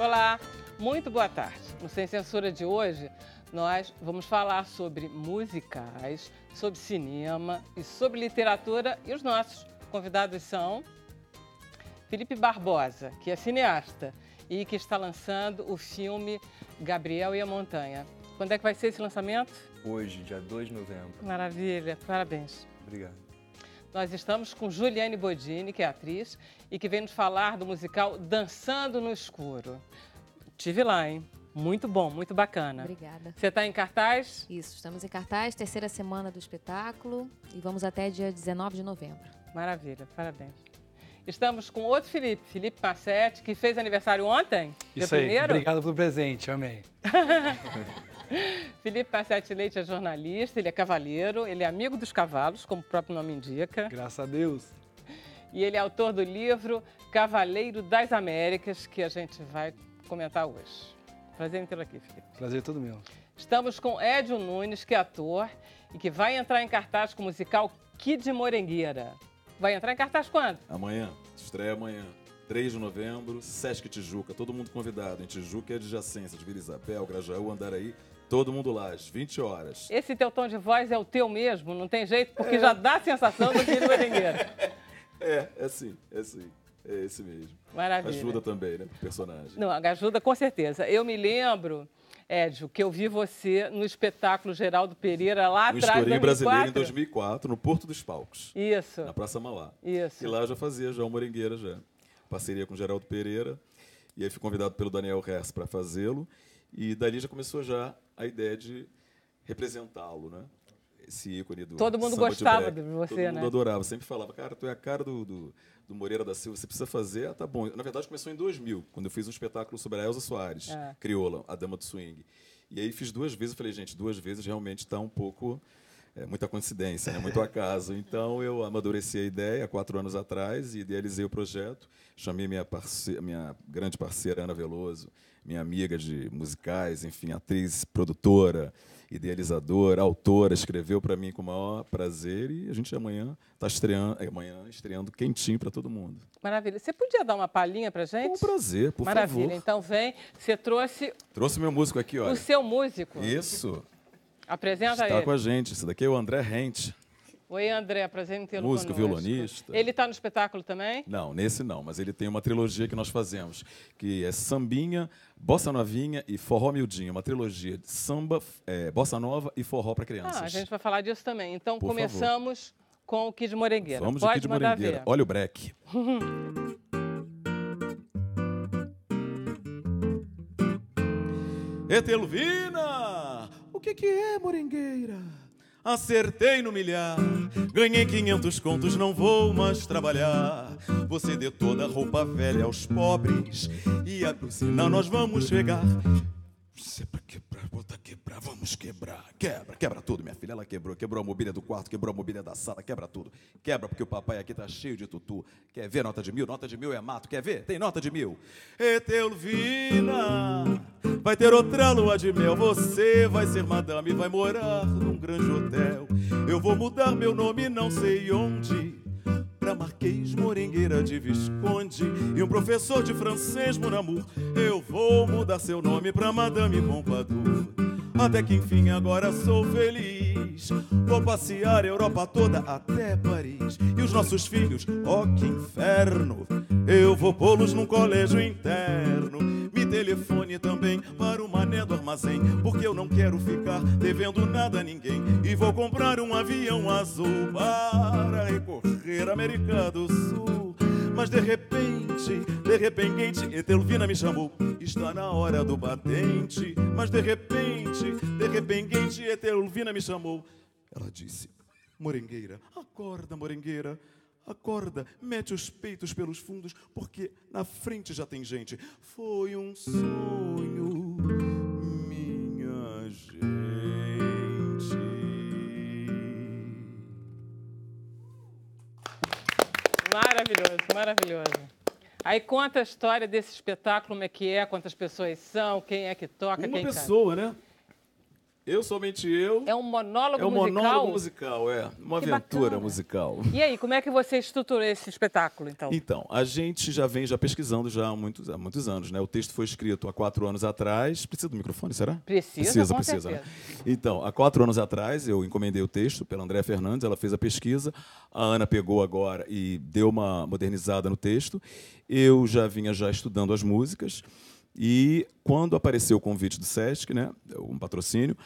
Olá, muito boa tarde. No Sem Censura de hoje, nós vamos falar sobre musicais, sobre cinema e sobre literatura. E os nossos convidados são Felipe Barbosa, que é cineasta e que está lançando o filme Gabriel e a Montanha. Quando é que vai ser esse lançamento? Hoje, dia 2 de novembro. Maravilha, parabéns. Obrigado. Nós estamos com Juliane Bodini, que é atriz, e que vem nos falar do musical Dançando no Escuro. Tive lá, hein? Muito bom, muito bacana. Obrigada. Você está em cartaz? Isso, estamos em cartaz, terceira semana do espetáculo e vamos até dia 19 de novembro. Maravilha, parabéns. Estamos com outro Felipe, Felipe Passetti, que fez aniversário ontem, dia Isso aí, 1º. obrigado pelo presente, amei. Felipe Passetti Leite é jornalista, ele é cavaleiro, ele é amigo dos cavalos, como o próprio nome indica. Graças a Deus. E ele é autor do livro Cavaleiro das Américas, que a gente vai comentar hoje. Prazer em tê-lo aqui, Felipe. Prazer todo meu. Estamos com Édio Nunes, que é ator e que vai entrar em cartaz com o musical Kid Morengueira. Vai entrar em cartaz quando? Amanhã, estreia amanhã, 3 de novembro, Sesc Tijuca, todo mundo convidado. Em Tijuca é adjacência de Vila Isabel, Grajaú, Andaraí, todo mundo lá, às 20 horas. Esse teu tom de voz é o teu mesmo? Não tem jeito? Porque já dá a sensação do Kid Morengueira. É sim, é esse mesmo. Maravilha. Ajuda também, né, pro personagem. Não, ajuda com certeza. Eu me lembro, Édio, que eu vi você no espetáculo Geraldo Pereira lá O atrás, Escurinho Brasileiro em 2004. 2004, no Porto dos Palcos, Isso, na Praça Mauá. isso. E lá eu já fazia já o Morengueira, já. Parceria com o Geraldo Pereira. E aí fui convidado pelo Daniel Hers para fazê-lo. E dali já começou já a ideia de representá-lo, né? Esse ícone do Todo mundo samba gostava break. de você, Todo né? mundo adorava. Sempre falava, cara, tu é a cara do Moreira da Silva, você precisa fazer. Ah, tá bom. Na verdade, começou em 2000, quando eu fiz um espetáculo sobre a Elza Soares, crioula, a dama do swing. E aí fiz 2 vezes, eu falei, gente, 2 vezes realmente está um pouco... muita coincidência, né? Muito acaso. Então, eu amadureci a ideia há 4 anos atrás e idealizei o projeto. Chamei minha grande parceira, Ana Veloso, minha amiga de musicais, enfim, atriz, produtora, idealizadora, autora, escreveu para mim com o maior prazer e a gente amanhã está estreando quentinho para todo mundo. Maravilha. Você podia dar uma palhinha pra gente? Com prazer, por Maravilha. favor. Então vem, você trouxe Trouxe meu músico aqui, olha. o seu músico. Isso. Apresenta Está ele. com a gente. Esse daqui é o André Rente. Oi, André, prazer em tê-lo Músico, conosco. violonista. Ele está no espetáculo também? Não, nesse não, mas ele tem uma trilogia que nós fazemos, que é sambinha, bossa novinha e forró miudinho. Uma trilogia de samba, bossa nova e forró para crianças. Ah, a gente vai falar disso também. Então, Por começamos com o Kid Morengueira. Vamos de Pode Kid mandar Morengueira. ver. Olha o break. Etelvina, o que é morengueira? Acertei no milhar, ganhei 500 contos, não vou mais trabalhar. Você dê toda a roupa velha aos pobres e a senão nós vamos chegar. Você é pra quebrar, bota quebrar, vamos quebrar. Quebra tudo, minha filha, ela quebrou a mobília do quarto, quebrou a mobília da sala, quebra tudo. Quebra porque o papai aqui tá cheio de tutu. Quer ver nota de 1000? Nota de 1000 é mato, quer ver? Tem nota de 1000. Etelvina, vai ter outra lua de mel, você vai ser madame e vai morar num grande hotel. Eu vou mudar meu nome, não sei onde, pra Marquês Morengueira de Visconde e um professor de francês, mon amour. Eu vou mudar seu nome pra Madame Pompadour. Até que enfim agora sou feliz. Vou passear a Europa toda até Paris. E os nossos filhos, ó que inferno, eu vou pô-los num colégio interno. Me telefone também para o mané do armazém, porque eu não quero ficar devendo nada a ninguém. E vou comprar um avião azul para recorrer à América do Sul. Mas de repente, Etelvina me chamou. Está na hora do batente. Mas de repente, Etelvina me chamou. Ela disse, morengueira, acorda, morengueira. Acorda, mete os peitos pelos fundos, porque na frente já tem gente. Foi um sonho, minha gente. Maravilhoso, maravilhoso. Aí conta a história desse espetáculo, como é que é, quantas pessoas são, quem é que toca, Uma quem pessoa, né? Eu, somente eu. É um monólogo É um musical? monólogo musical, uma Que aventura bacana. musical. E aí, como é que você estruturou esse espetáculo, então? Então, a gente já vem pesquisando já há muitos anos, né? O texto foi escrito há 4 anos atrás. Precisa do microfone, será? Precisa, com né? certeza. Então, há 4 anos atrás, eu encomendei o texto pela Andréa Fernandes, ela fez a pesquisa, a Ana pegou agora e deu uma modernizada no texto. Eu já vinha estudando as músicas e quando apareceu o convite do Sesc, né, um patrocínio,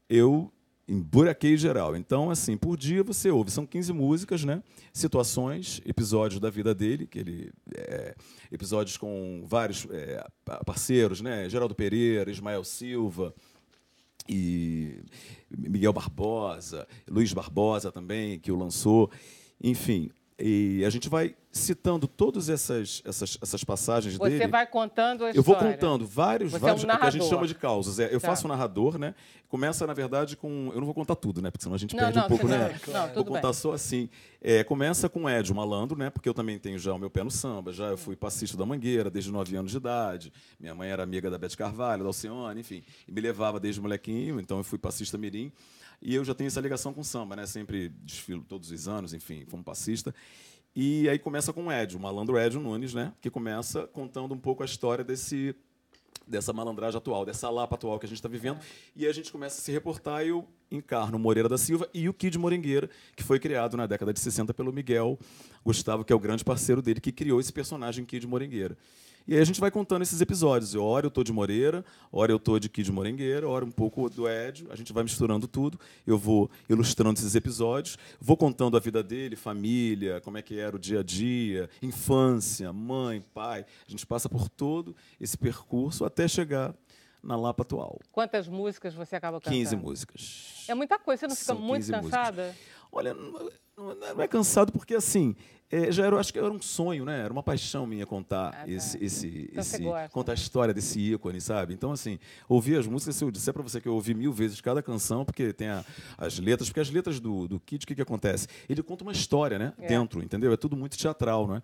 eu emburaquei geral. Então, assim, por dia você ouve, são 15 músicas, né? Situações, episódios da vida dele, episódios com vários parceiros, né? Geraldo Pereira, Ismael Silva e Miguel Barbosa, Luiz Barbosa também, que o lançou. Enfim, e a gente vai citando todas essas passagens dele. Você vai contando a história. Eu vou contando vários, Você vários é um que a gente narrador. chama de causas. Eu Tá. faço o narrador, né? Começa, na verdade, com... Eu não vou contar tudo, né? Porque senão a gente perde Não, um pouco, senão- né? não, Vou tudo contar bem. só assim. Começa com o Edio Malandro, né? Porque eu também tenho já o meu pé no samba. Já eu fui passista da Mangueira desde 9 anos de idade. Minha mãe era amiga da Beth Carvalho, da Alcione, enfim. E me levava desde molequinho, então eu fui passista mirim. E eu já tenho essa ligação com o samba, né? Sempre desfilo todos os anos, enfim, como passista. E aí começa com o Edio, o malandro Edio Nunes, né? Que começa contando um pouco a história dessa malandragem atual, dessa lapa atual que a gente está vivendo. E a gente começa a se reportar e eu encarno o Moreira da Silva e o Kid Morengueira, que foi criado na década de 60 pelo Miguel Gustavo, que é o grande parceiro dele, que criou esse personagem Kid Morengueira. E aí a gente vai contando esses episódios. Hora eu tô de Moreira, hora eu tô de Kid Morengueira, hora um pouco do Edio. A gente vai misturando tudo. Eu vou ilustrando esses episódios, vou contando a vida dele, família, como é que era o dia a dia, infância, mãe, pai. A gente passa por todo esse percurso até chegar na Lapa atual. Quantas músicas você acaba cantando? 15 músicas. É muita coisa, você não fica São muito 15 músicas. cansada? Olha, não é cansado porque, assim, acho que era um sonho, né? Era uma paixão minha contar tá. esse Então você gosta. contar a história desse ícone, sabe? Então, assim, ouvir as músicas, se eu disser para você que eu ouvi 1000 vezes cada canção, porque tem as letras, porque as letras do Kid, o que acontece? Ele conta uma história, né? Dentro, entendeu? É tudo muito teatral, né?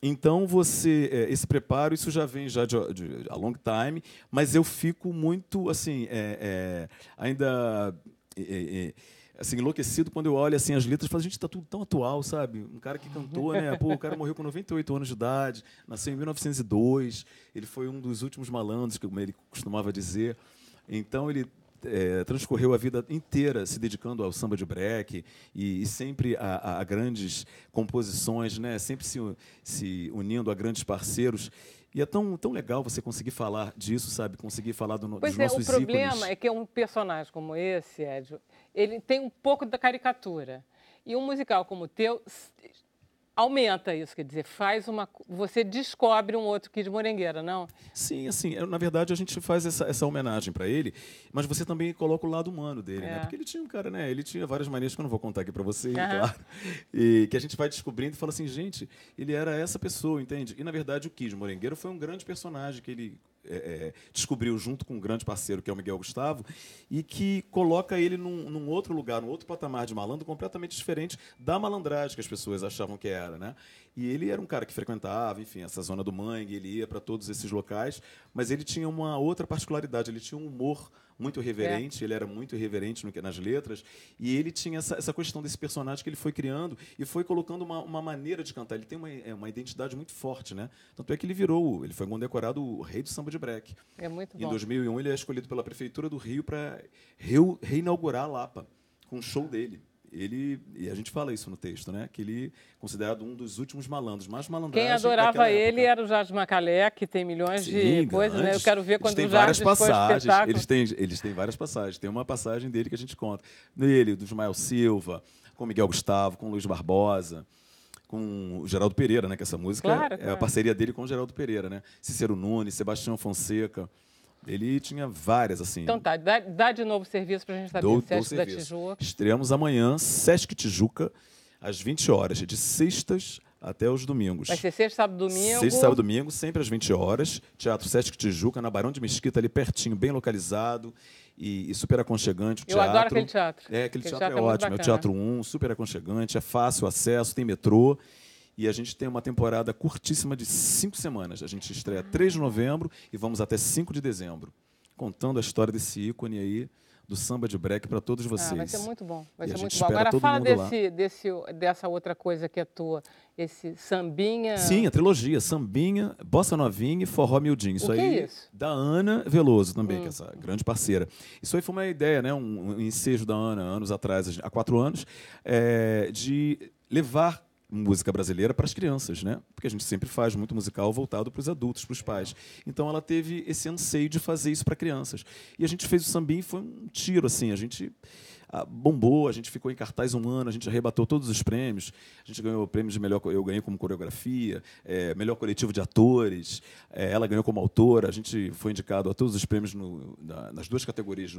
Então, esse preparo, isso já vem já de a long time, mas eu fico muito, assim, ainda... assim, enlouquecido quando eu olho assim as letras e falo, gente, tá tudo tão atual, sabe? Um cara que cantou, né? Pô, o cara morreu com 98 anos de idade, nasceu em 1902, ele foi um dos últimos malandros, como ele costumava dizer. Então, ele transcorreu a vida inteira se dedicando ao samba de break e sempre a grandes composições, né? Sempre se unindo a grandes parceiros. E é tão legal você conseguir falar disso, sabe? Conseguir falar dos nossos ícones. Pois é, o problema é que um personagem como esse, Edio, ele tem um pouco da caricatura. E um musical como o teu aumenta isso, quer dizer, você descobre um outro Kid Morengueira, não? Sim, assim, na verdade a gente faz essa homenagem para ele, mas você também coloca o lado humano dele, né? Porque ele tinha um cara, né? Ele tinha várias maneiras que eu não vou contar aqui para você, claro. E que a gente vai descobrindo e fala assim, gente, ele era essa pessoa, entende? E na verdade o Kid Morengueira foi um grande personagem que ele descobriu junto com um grande parceiro que é o Miguel Gustavo e que coloca ele num outro lugar, num outro patamar de malandro completamente diferente da malandragem que as pessoas achavam que era, né? E ele era um cara que frequentava, enfim, essa zona do Mangue, ele ia para todos esses locais, mas ele tinha uma outra particularidade, ele tinha um humor muito irreverente, ele era muito irreverente nas letras, e ele tinha essa questão desse personagem que ele foi criando e foi colocando uma maneira de cantar. Ele tem uma identidade muito forte, né? Tanto é que ele foi condecorado o rei do samba de break. É muito bom. Em 2001, ele é escolhido pela Prefeitura do Rio para reinaugurar a Lapa, com um show dele. E a gente fala isso no texto, né? Que ele é considerado um dos últimos malandros, mais malandragem. Quem adorava daquela ele época. era o Jardim Macalé, que tem milhões de coisas, né? Eu grandes. quero ver quando Eles o têm várias Jardim for passagens. espetáculo. Eles têm várias passagens. Tem uma passagem dele que a gente conta. Dele, do Ismael Silva, com Miguel Gustavo, com Luiz Barbosa, com o Geraldo Pereira, né? Que essa música é a parceria dele com o Geraldo Pereira, né? Cícero Nunes, Sebastião Fonseca. Ele tinha várias, assim. Então tá, dá de novo serviço pra gente saber. Dou Sesc da serviço. Tijuca. Estreamos amanhã, Sesc Tijuca, às 20 horas, de sextas até os domingos. Vai ser sexta, sábado, domingo. Sexta, sábado, domingo, sempre às 20 horas. Teatro Sesc Tijuca, na Barão de Mesquita, ali pertinho, bem localizado e super aconchegante. O Eu teatro. adoro aquele teatro. Aquele teatro é muito ótimo. É o bacana. Teatro 1, super aconchegante, é fácil acesso, tem metrô. E a gente tem uma temporada curtíssima de 5 semanas. A gente estreia 3 de novembro e vamos até 5 de dezembro. Contando a história desse ícone aí do samba de break para todos vocês. Vai ser muito bom. Vai E ser a gente muito bom. espera Agora todo fala mundo lá. dessa outra coisa que é tua, esse sambinha. Sim, a trilogia, sambinha, bossa novinha e forró miudinho. Isso O que aí é isso? da Ana Veloso também, que é essa grande parceira. Isso aí foi uma ideia, né, um ensejo da Ana, anos atrás, há 4 anos, de levar música brasileira para as crianças, né? Porque a gente sempre faz muito musical voltado para os adultos, para os pais. Então ela teve esse anseio de fazer isso para crianças. E a gente fez o sambinha e foi um tiro, assim. A gente bombou, a gente ficou em cartaz 1 ano, a gente arrebatou todos os prêmios. A gente ganhou o prêmio de melhor, eu ganhei como coreografia, melhor coletivo de atores, ela ganhou como autora. A gente foi indicado a todos os prêmios nas 2 categorias,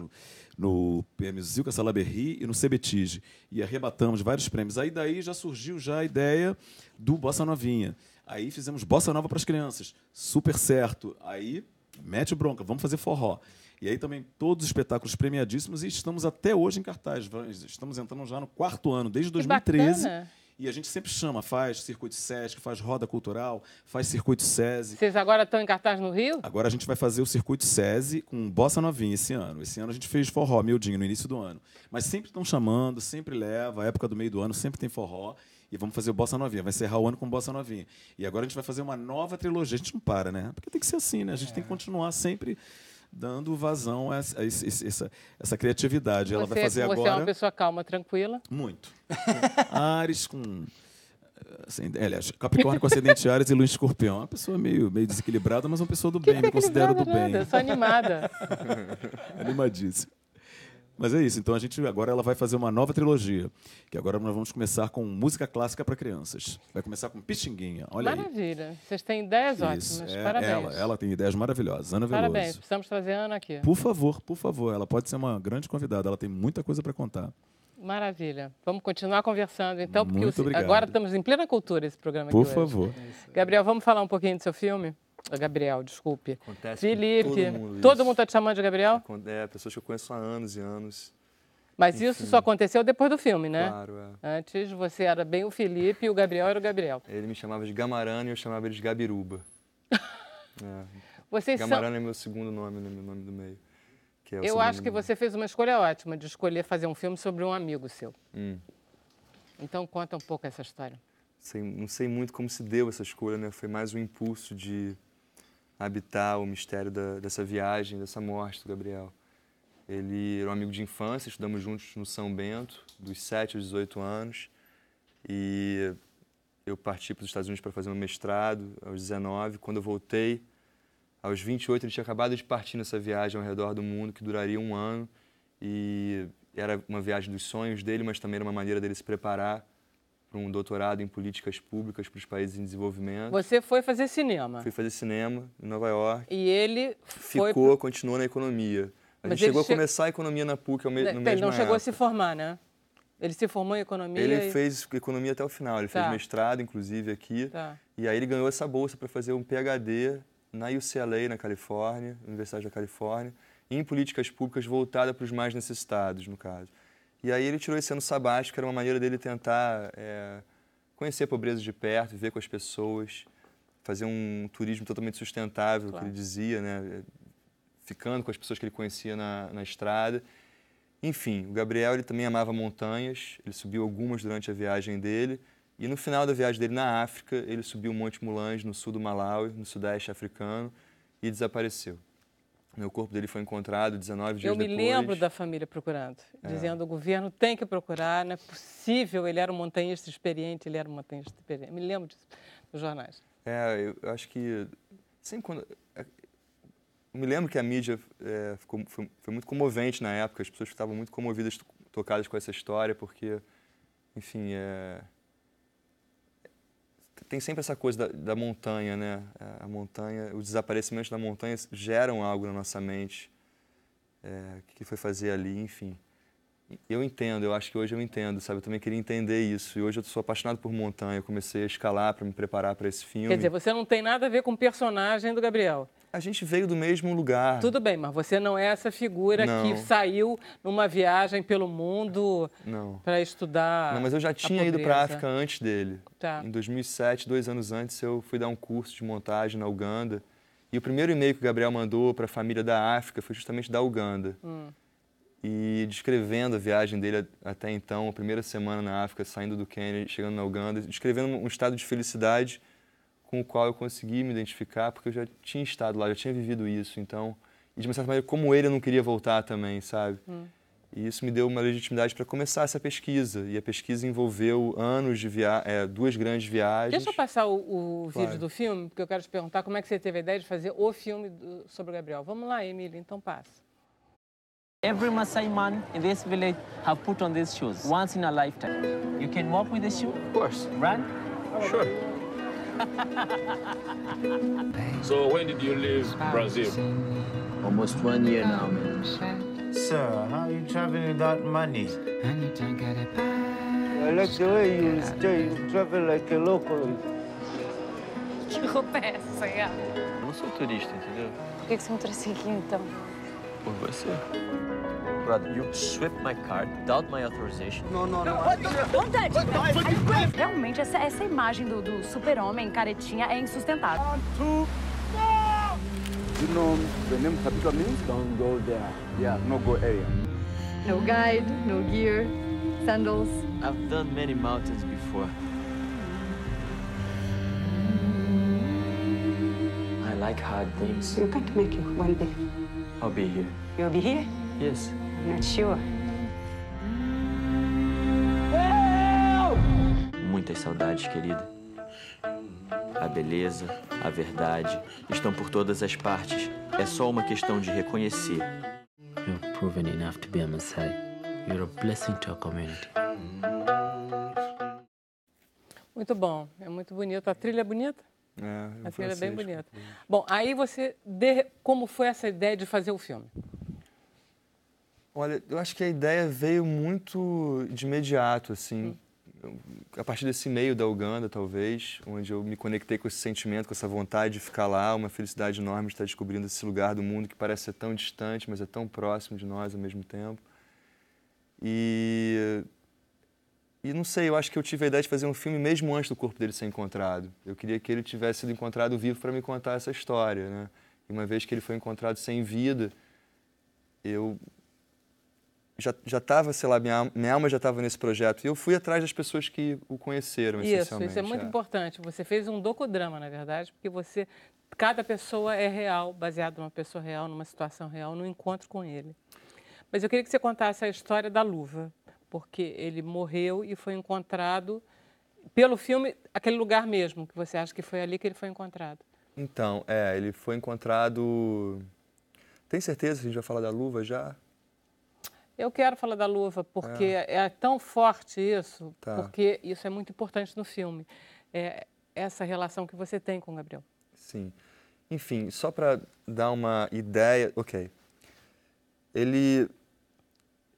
no prêmio Zilka Salaberry e no CBTIG. E arrebatamos vários prêmios. Aí daí já surgiu já a ideia do Bossa Novinha. Aí fizemos Bossa Nova para as crianças. Super certo. Aí, mete bronca, vamos fazer forró. E aí também todos os espetáculos premiadíssimos e estamos até hoje em cartaz. Estamos entrando já no 4º ano, desde 2013. Bacana. E a gente sempre chama, faz Circuito Sesc, faz Roda Cultural, faz Circuito SESI. Vocês agora estão em cartaz no Rio? Agora a gente vai fazer o Circuito SESI com Bossa Novinha esse ano. Esse ano a gente fez forró, miudinho, no início do ano. Mas sempre estão chamando, sempre leva, a época do meio do ano sempre tem forró. E vamos fazer o Bossa Novinha, vai encerrar o ano com Bossa Novinha. E agora a gente vai fazer uma nova trilogia. A gente não para, né? Porque tem que ser assim, né? A gente tem que continuar sempre dando vazão a essa criatividade. Ela vai fazer agora... Você é uma pessoa calma, tranquila? Muito. Ares com... Assim, aliás, Capricórnio com ascendente Ares e Lua em Escorpião. Uma pessoa meio desequilibrada, mas uma pessoa do bem, me considero do bem. Eu sou animada. Animadíssima. Mas é isso, então agora ela vai fazer uma nova trilogia, que agora nós vamos começar com música clássica para crianças. Vai começar com Pixinguinha, olha aí. Maravilha. Vocês têm ideias Isso, ótimas. Parabéns. Ela tem ideias maravilhosas. Ana Veloso. Parabéns. Precisamos trazer a Ana aqui. Por favor. Ela pode ser uma grande convidada. Ela tem muita coisa para contar. Maravilha. Vamos continuar conversando, então, porque Muito obrigado. agora estamos em plena cultura esse programa aqui Por hoje. favor. Gabriel, vamos falar um pouquinho do seu filme? Gabriel, desculpe. Acontece Felipe, com todo mundo está te chamando de Gabriel? Pessoas que eu conheço há anos e anos. Mas isso só aconteceu depois do filme, né? Claro, Antes você era bem o Felipe e o Gabriel era o Gabriel. Ele me chamava de Gamarana e eu chamava ele de Gabiruba. Vocês Gamarana é meu segundo nome, né? Meu nome do meio. Que é o Eu sobrenome acho que do- você fez uma escolha ótima de escolher fazer um filme sobre um amigo seu. Hum. Então conta um pouco essa história. Não sei muito como se deu essa escolha, né? Foi mais um impulso de habitar o mistério dessa viagem, dessa morte do Gabriel. Ele era um amigo de infância, estudamos juntos no São Bento, dos 7 aos 18 anos. E eu parti para os Estados Unidos para fazer um mestrado aos 19. Quando eu voltei, aos 28, ele tinha acabado de partir nessa viagem ao redor do mundo, que duraria 1 ano. E era uma viagem dos sonhos dele, mas também era uma maneira dele se preparar para um doutorado em políticas públicas para os países em desenvolvimento. Você foi fazer cinema. Fui fazer cinema em Nova York. E ele foi... Continuou na economia. A Mas gente chegou ele a começar a economia na PUC no mesmo Ele não chegou época. a se formar, né? Ele se formou em economia Ele fez economia até o final. Ele fez Tá. mestrado, inclusive, aqui. Tá. E aí ele ganhou essa bolsa para fazer um PhD na UCLA, na Califórnia, Universidade da Califórnia, em políticas públicas voltada para os mais necessitados, no caso. E aí ele tirou esse ano sabático, que era uma maneira dele tentar conhecer a pobreza de perto, viver com as pessoas, fazer um turismo totalmente sustentável, Claro. que ele dizia, né? Ficando com as pessoas que ele conhecia na estrada. Enfim, o Gabriel ele também amava montanhas, ele subiu algumas durante a viagem dele, e no final da viagem dele na África, ele subiu o Monte Mulanje, no sul do Malawi, no sudeste africano, e desapareceu. O corpo dele foi encontrado 19 dias Eu me depois. lembro da família procurando, dizendo o governo tem que procurar, não é possível, ele era um montanhista experiente, ele era um montanhista experiente. Me lembro disso nos jornais. Eu acho que sempre quando... Eu me lembro que a mídia foi muito comovente na época, as pessoas estavam muito comovidas, tocadas com essa história, porque, enfim, tem sempre essa coisa da montanha, né? A montanha, os desaparecimentos da montanha geram algo na nossa mente. O que foi fazer ali, enfim. Eu entendo, eu acho que hoje eu entendo, sabe? Eu também queria entender isso. E hoje eu sou apaixonado por montanha. Eu comecei a escalar para me preparar para esse filme. Quer dizer, você não tem nada a ver com o personagem do Gabriel. A gente veio do mesmo lugar. Tudo bem, mas você não é essa figura Não. que saiu numa viagem pelo mundo Não. para estudar. Não, mas eu já tinha a ido para a pobreza. África antes dele. Tá. Em 2007, 2 anos antes, eu fui dar um curso de montagem na Uganda. E o primeiro e-mail que o Gabriel mandou para a família da África foi justamente da Uganda. e descrevendo a viagem dele até então, a primeira semana na África, saindo do Quênia, chegando na Uganda, descrevendo um estado de felicidade com o qual eu consegui me identificar, porque eu já tinha estado lá, já tinha vivido isso, então, e de uma certa maneira, como ele, eu não queria voltar também, sabe? E isso me deu uma legitimidade para começar essa pesquisa, e a pesquisa envolveu anos de duas grandes viagens. Deixa eu passar o Claro. vídeo do filme, porque eu quero te perguntar como é que você teve a ideia de fazer o filme sobre o Gabriel. Vamos lá, Emília, então passa. Every Maasai man in this village have put on these shoes once in a lifetime. You can walk with the shoe? Of course. Run? Sure. So when did you leave Brazil? Almost 1 year now, man. Sir, how are you traveling without money? I like the way you stay, you travel like a local. Que roupa é essa, Iá? Eu não sou turista, entendeu? Por que você me trouxe aqui, então? Por você. Brother, you swept my car without my authorization. Vontade! Realmente, essa imagem do super-homem caretinha é insustentável. You know, the name Kapika means don't go there. Yeah, no go area. No guide, no gear, sandals. I've done many mountains before. I like hard things. You can't make it one day. I'll be here. You'll be here? Yes. Not sure. Muitas saudades, querida. A beleza, a verdade estão por todas as partes. É só uma questão de reconhecer. You've proven enough to be a Maasai. You're a blessing to our community. Muito bom, é muito bonito. A trilha é bonita? É, A trilha é bem francês. bonita. Bom, aí como foi essa ideia de fazer o filme? Olha, eu acho que a ideia veio muito de imediato, assim, a partir desse meio da Uganda, talvez, onde eu me conectei com esse sentimento, com essa vontade de ficar lá, uma felicidade enorme de estar descobrindo esse lugar do mundo que parece ser tão distante, mas é tão próximo de nós ao mesmo tempo. E não sei, eu acho que eu tive a ideia de fazer um filme mesmo antes do corpo dele ser encontrado. Eu queria que ele tivesse sido encontrado vivo para me contar essa história, né? E uma vez que ele foi encontrado sem vida, eu já estava, sei lá, minha alma já estava nesse projeto. E eu fui atrás das pessoas que o conheceram, essencialmente. Isso é muito importante. Você fez um docudrama, na verdade, porque cada pessoa é real, baseado numa pessoa real, numa situação real, num encontro com ele. Mas eu queria que você contasse a história da luva, porque ele morreu e foi encontrado pelo filme, aquele lugar mesmo, que você acha que foi ali que ele foi encontrado. Então, ele foi encontrado... Tem certeza que a gente vai falar da luva já? Eu quero falar da luva porque é tão forte isso, Tá. porque isso é muito importante no filme. É essa relação que você tem com o Gabriel. Sim. Enfim, só para dar uma ideia... Ok.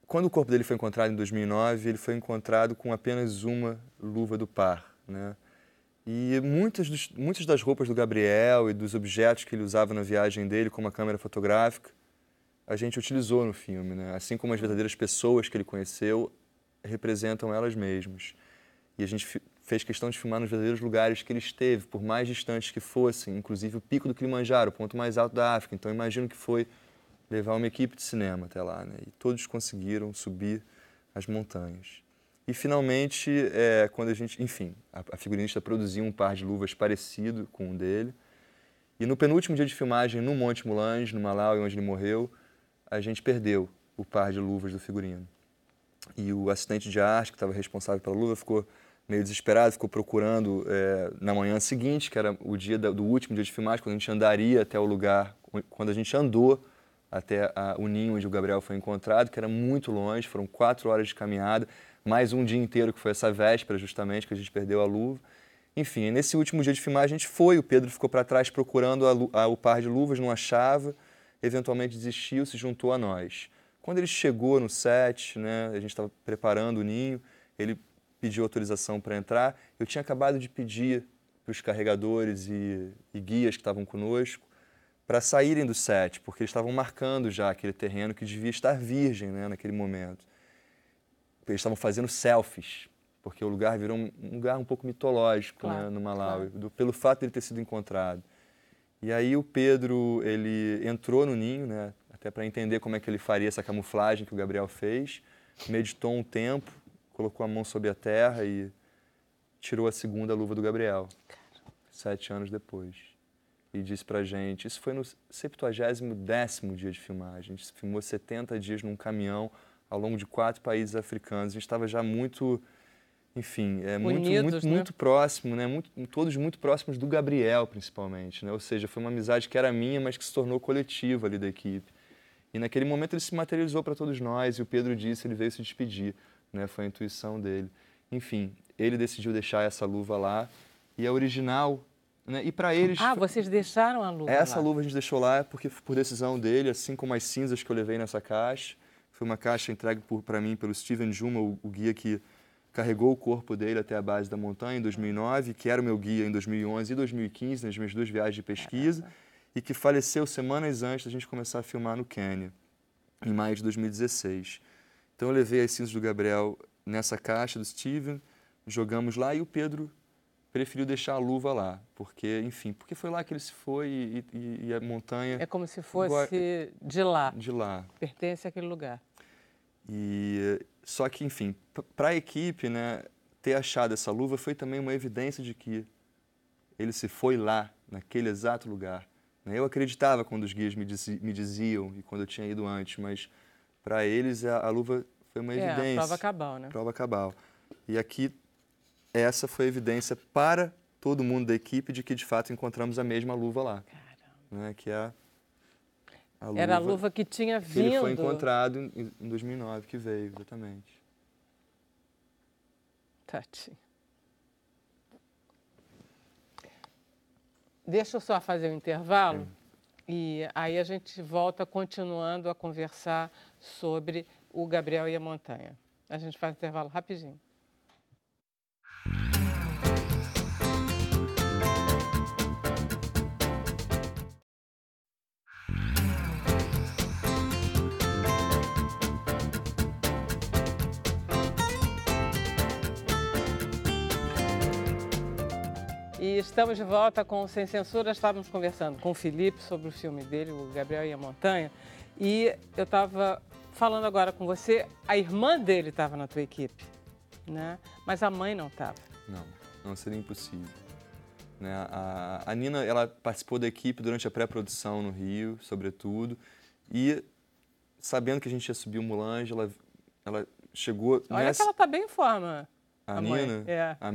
Quando o corpo dele foi encontrado em 2009, ele foi encontrado com apenas uma luva do par, né? E muitas das roupas do Gabriel e dos objetos que ele usava na viagem dele, como a câmera fotográfica, a gente utilizou no filme, né? Assim como as verdadeiras pessoas que ele conheceu representam elas mesmas. E a gente fez questão de filmar nos verdadeiros lugares que ele esteve, por mais distantes que fossem, inclusive o pico do Kilimanjaro, o ponto mais alto da África. Então, imagino que foi levar uma equipe de cinema até lá, né? E todos conseguiram subir as montanhas. E, finalmente, quando a gente... Enfim, a figurinista produziu um par de luvas parecido com o dele. E no penúltimo dia de filmagem, no Monte Mulanje, no Malawi, onde ele morreu, a gente perdeu o par de luvas do figurino. E o assistente de arte, que estava responsável pela luva, ficou meio desesperado, ficou procurando na manhã seguinte, que era o dia do último dia de filmagem, quando a gente andaria até o lugar, quando a gente andou até o ninho onde o Gabriel foi encontrado, que era muito longe, foram 4 horas de caminhada, mais um dia inteiro, que foi essa véspera, justamente, que a gente perdeu a luva. Enfim, nesse último dia de filmagem, a gente foi, o Pedro ficou para trás procurando o par de luvas, não achava, eventualmente desistiu, se juntou a nós. Quando ele chegou no set, né, a gente estava preparando o ninho, ele pediu autorização para entrar. Eu tinha acabado de pedir para os carregadores e guias que estavam conosco para saírem do set, porque eles estavam marcando já aquele terreno que devia estar virgem, né, naquele momento. Eles estavam fazendo selfies, porque o lugar virou um lugar um pouco mitológico, claro, né, no Malawi, claro, pelo fato de ele ter sido encontrado. E aí o Pedro, ele entrou no ninho, né, que é para entender como é que ele faria essa camuflagem que o Gabriel fez. Meditou um tempo, colocou a mão sobre a terra e tirou a segunda luva do Gabriel, 7 anos depois. E disse pra gente, isso foi no 70º dia de filmagem, a gente filmou 70 dias num caminhão ao longo de 4 países africanos, a gente estava já muito, enfim, muito próximo, né? Todos muito próximos do Gabriel, principalmente, né? Ou seja, foi uma amizade que era minha, mas que se tornou coletiva ali da equipe. E naquele momento ele se materializou para todos nós, e o Pedro disse, ele veio se despedir, né? Foi a intuição dele. Enfim, ele decidiu deixar essa luva lá, e a original, né? E para eles... Ah, vocês deixaram a luva Essa lá. luva a gente deixou lá porque por decisão dele, assim como as cinzas que eu levei nessa caixa. Foi uma caixa entregue para mim pelo Steven Juma, o guia que carregou o corpo dele até a base da montanha em 2009, que era o meu guia em 2011 e 2015, nas minhas 2 viagens de pesquisa, e que faleceu semanas antes da gente começar a filmar no Quênia, em maio de 2016. Então eu levei as cinzas do Gabriel nessa caixa do Steven, jogamos lá e o Pedro preferiu deixar a luva lá, porque, enfim, porque foi lá que ele se foi e a montanha... É como se fosse de lá. De lá. Pertence àquele lugar. E, só que, enfim, para a equipe, né, ter achado essa luva foi também uma evidência de que ele se foi lá, naquele exato lugar. Eu acreditava quando os guias me diziam e quando eu tinha ido antes, mas para eles a luva foi uma evidência. A prova cabal, né? Prova cabal. E aqui, essa foi a evidência para todo mundo da equipe de que, de fato, encontramos a mesma luva lá. Né, que é a luva... Era a luva que tinha vindo... Ele foi encontrado em 2009, que veio, exatamente. Tati. Deixa eu só fazer um intervalo e aí a gente volta continuando a conversar sobre o Gabriel e a montanha. A gente faz um intervalo rapidinho. E estamos de volta com o Sem Censura. Estávamos conversando com o Felipe sobre o filme dele, o Gabriel e a Montanha. E eu estava falando agora com você, a irmã dele estava na tua equipe, né? Mas a mãe não estava. Não seria impossível. Né? A Nina, ela participou da equipe durante a pré-produção no Rio, sobretudo, e sabendo que a gente ia subir o Mulange, ela chegou... Olha que ela está bem em forma. A Nina?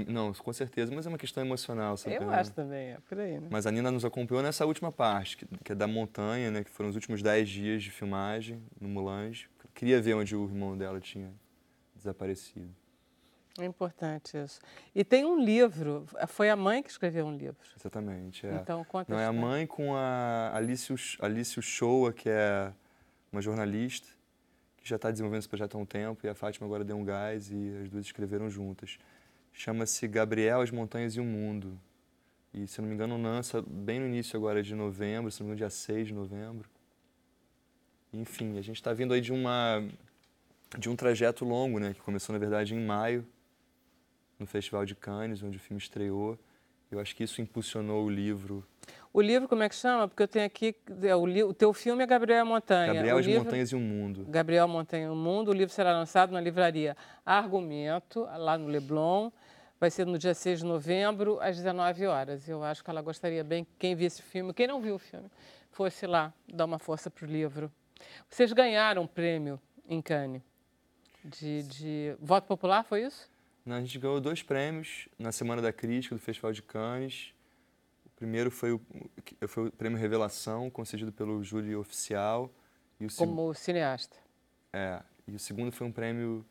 Não, com certeza, mas é uma questão emocional. Sabe? Eu acho também, é por aí, né? Mas a Nina nos acompanhou nessa última parte, que é da montanha, né? Que foram os últimos 10 dias de filmagem no Mulange. Queria ver onde o irmão dela tinha desaparecido. É importante isso. E tem um livro, foi a mãe que escreveu um livro. Exatamente, Então, conta Não, é a mãe com a Alice Uchoa, que é uma jornalista, que já está desenvolvendo esse projeto há um tempo, e a Fátima agora deu um gás e as duas escreveram juntas. Chama-se Gabriel, as Montanhas e o Mundo. E, se não me engano, lança bem no início agora de novembro, se não me engano, dia 6 de novembro. Enfim, a gente está vindo aí de um trajeto longo, né, que começou, na verdade, em maio, no Festival de Cannes, onde o filme estreou. Eu acho que isso impulsionou o livro. O livro, como é que chama? Porque eu tenho aqui, o teu filme é Gabriel e a Montanha. Gabriel, as Montanhas e o Mundo. Gabriel, Montanha e o Mundo. O livro será lançado na livraria Argumento, lá no Leblon. Vai ser no dia 6 de novembro, às 19 horas. Eu acho que ela gostaria bem que quem visse o filme, quem não viu o filme, fosse lá dar uma força para o livro. Vocês ganharam um prêmio em Cannes de voto popular, foi isso? Não, a gente ganhou 2 prêmios na Semana da Crítica do Festival de Cannes. O primeiro foi o prêmio Revelação, concedido pelo júri oficial. E como cineasta. E o segundo foi um prêmio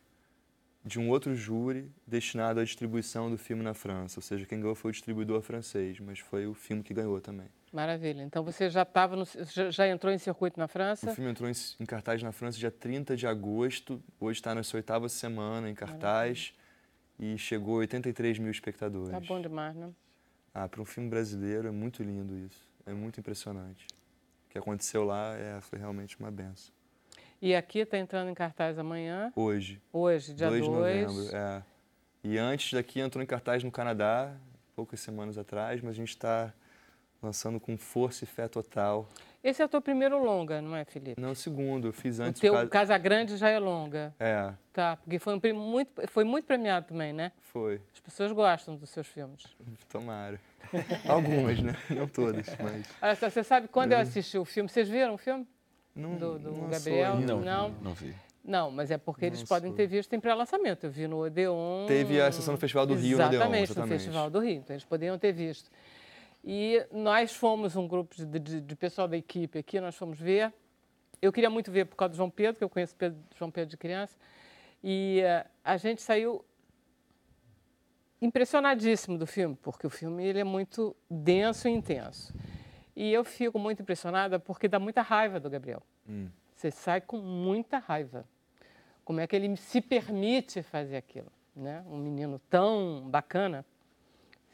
de um outro júri destinado à distribuição do filme na França. Ou seja, quem ganhou foi o distribuidor francês, mas foi o filme que ganhou também. Maravilha. Então você já entrou em circuito na França? O filme entrou em cartaz na França dia 30 de agosto. Hoje está na sua 8ª semana em cartaz. E chegou a 83 mil espectadores. Tá bom demais, né? Para um filme brasileiro é muito lindo isso. É muito impressionante. O que aconteceu lá foi realmente uma benção. E aqui está entrando em cartaz amanhã? Hoje. Hoje, dia 2 de novembro. E antes daqui entrou em cartaz no Canadá, poucas semanas atrás, mas a gente está lançando com força e fé total. Esse é o teu primeiro longa, não é, Felipe? Não, o segundo. Eu fiz antes o teu Casa Grande já é longa. É. Tá, porque foi muito premiado também, né? Foi. As pessoas gostam dos seus filmes. Tomara. Algumas, né? Não todas, mas... Olha só, você sabe quando eu assisti o filme, vocês viram o filme? Não, do não Gabriel? Não vi. Não, mas é porque eles podem ter visto em pré-lançamento. Eu vi no Odeon... Teve a sessão no Festival do Rio, no Odeon. Exatamente, no Festival do Rio. Então, eles poderiam ter visto. E nós fomos, um grupo de pessoal da equipe aqui, nós fomos ver. Eu queria muito ver por causa do João Pedro, que eu conheço João Pedro de criança. E a gente saiu impressionadíssimo do filme, porque o filme ele é muito denso e intenso. E eu fico muito impressionada porque dá muita raiva do Gabriel. Você sai com muita raiva. Como é que ele se permite fazer aquilo, né? Um menino tão bacana,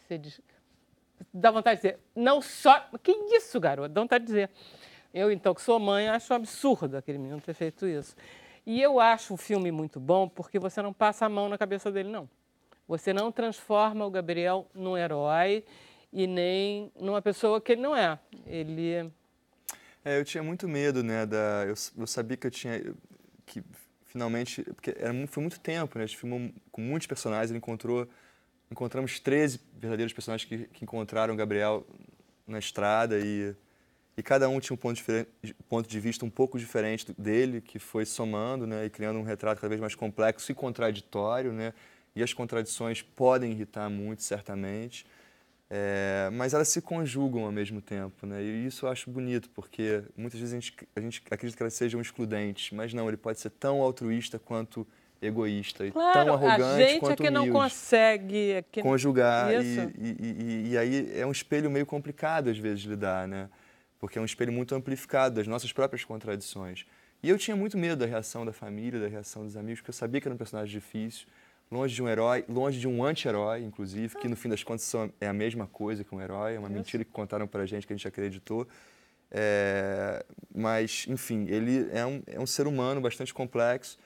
você diz... Dá vontade de dizer, não só... Que isso, garoto? Dá vontade de dizer. Eu, então, que sou mãe, acho absurdo aquele menino ter feito isso. E eu acho o filme muito bom porque você não passa a mão na cabeça dele, não. Você não transforma o Gabriel num herói e nem numa pessoa que ele não é. Ele... eu tinha muito medo, né? Eu sabia que eu tinha... Que finalmente... Porque foi muito tempo, né? A gente filmou com muitos personagens, encontramos 13 verdadeiros personagens que encontraram o Gabriel na estrada e cada um tinha um ponto de vista um pouco diferente dele, que foi somando, né, e criando um retrato cada vez mais complexo e contraditório, né, e as contradições podem irritar muito, certamente, mas elas se conjugam ao mesmo tempo, né, e isso eu acho bonito, porque muitas vezes a gente acredita que elas sejam excludentes, mas não, ele pode ser tão altruísta quanto egoísta e tão arrogante a gente quanto é que não humilde. Consegue Conjugar e aí é um espelho meio complicado às vezes de lidar, né? Porque é um espelho muito amplificado das nossas próprias contradições. E eu tinha muito medo da reação da família, da reação dos amigos, porque eu sabia que era um personagem difícil, longe de um herói, longe de um anti-herói, inclusive, que no fim das contas é a mesma coisa que um herói, é uma mentira que contaram pra gente que a gente acreditou. Mas, enfim, ele é um ser humano bastante complexo.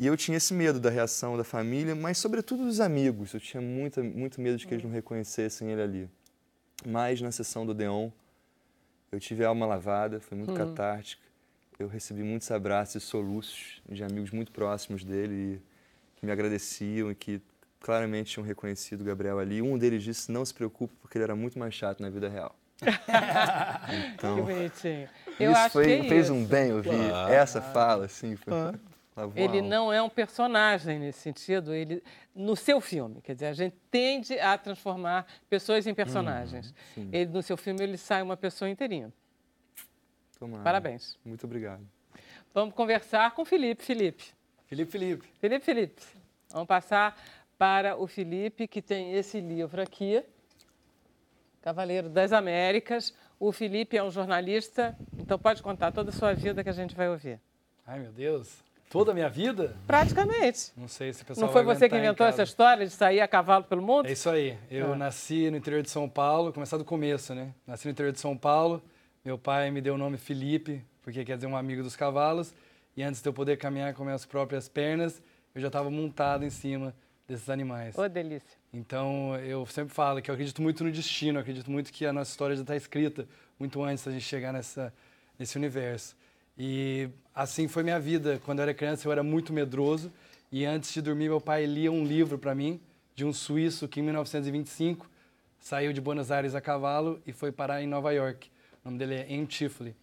E eu tinha esse medo da reação da família, mas sobretudo dos amigos. Eu tinha muito medo de que eles não reconhecessem ele ali. Mas na sessão do Odeon, eu tive a alma lavada, foi muito catártica. Eu recebi muitos abraços e soluços de amigos muito próximos dele que me agradeciam e que claramente tinham reconhecido o Gabriel ali. Um deles disse, não se preocupe, porque ele era muito mais chato na vida real. Então, que bonitinho. Fez um bem ouvir essa fala, assim, foi... Ele não é um personagem nesse sentido, ele no seu filme, quer dizer, a gente tende a transformar pessoas em personagens. Ele no seu filme ele sai uma pessoa inteirinha. Tomara. Parabéns. Muito obrigado. Vamos conversar com o Felipe. Felipe. Vamos passar para o Felipe, que tem esse livro aqui, Cavaleiro das Américas. O Felipe é um jornalista, então pode contar toda a sua vida que a gente vai ouvir. Ai, meu Deus. Toda a minha vida? Praticamente. Não sei se o pessoal Não foi vai você que inventou essa história de sair a cavalo pelo mundo? É isso aí. Eu nasci no interior de São Paulo, começar do começo, né? Nasci no interior de São Paulo, meu pai me deu o nome Felipe, porque quer dizer um amigo dos cavalos, e antes de eu poder caminhar com minhas próprias pernas, eu já estava montado em cima desses animais. Ô, delícia. Então, eu sempre falo que eu acredito muito no destino, eu acredito muito que a nossa história já está escrita muito antes da gente chegar nesse universo. E assim foi minha vida. Quando eu era criança, eu era muito medroso. E antes de dormir, meu pai lia um livro para mim, de um suíço que em 1925 saiu de Buenos Aires a cavalo e foi parar em Nova York. O nome dele é Em Tifley.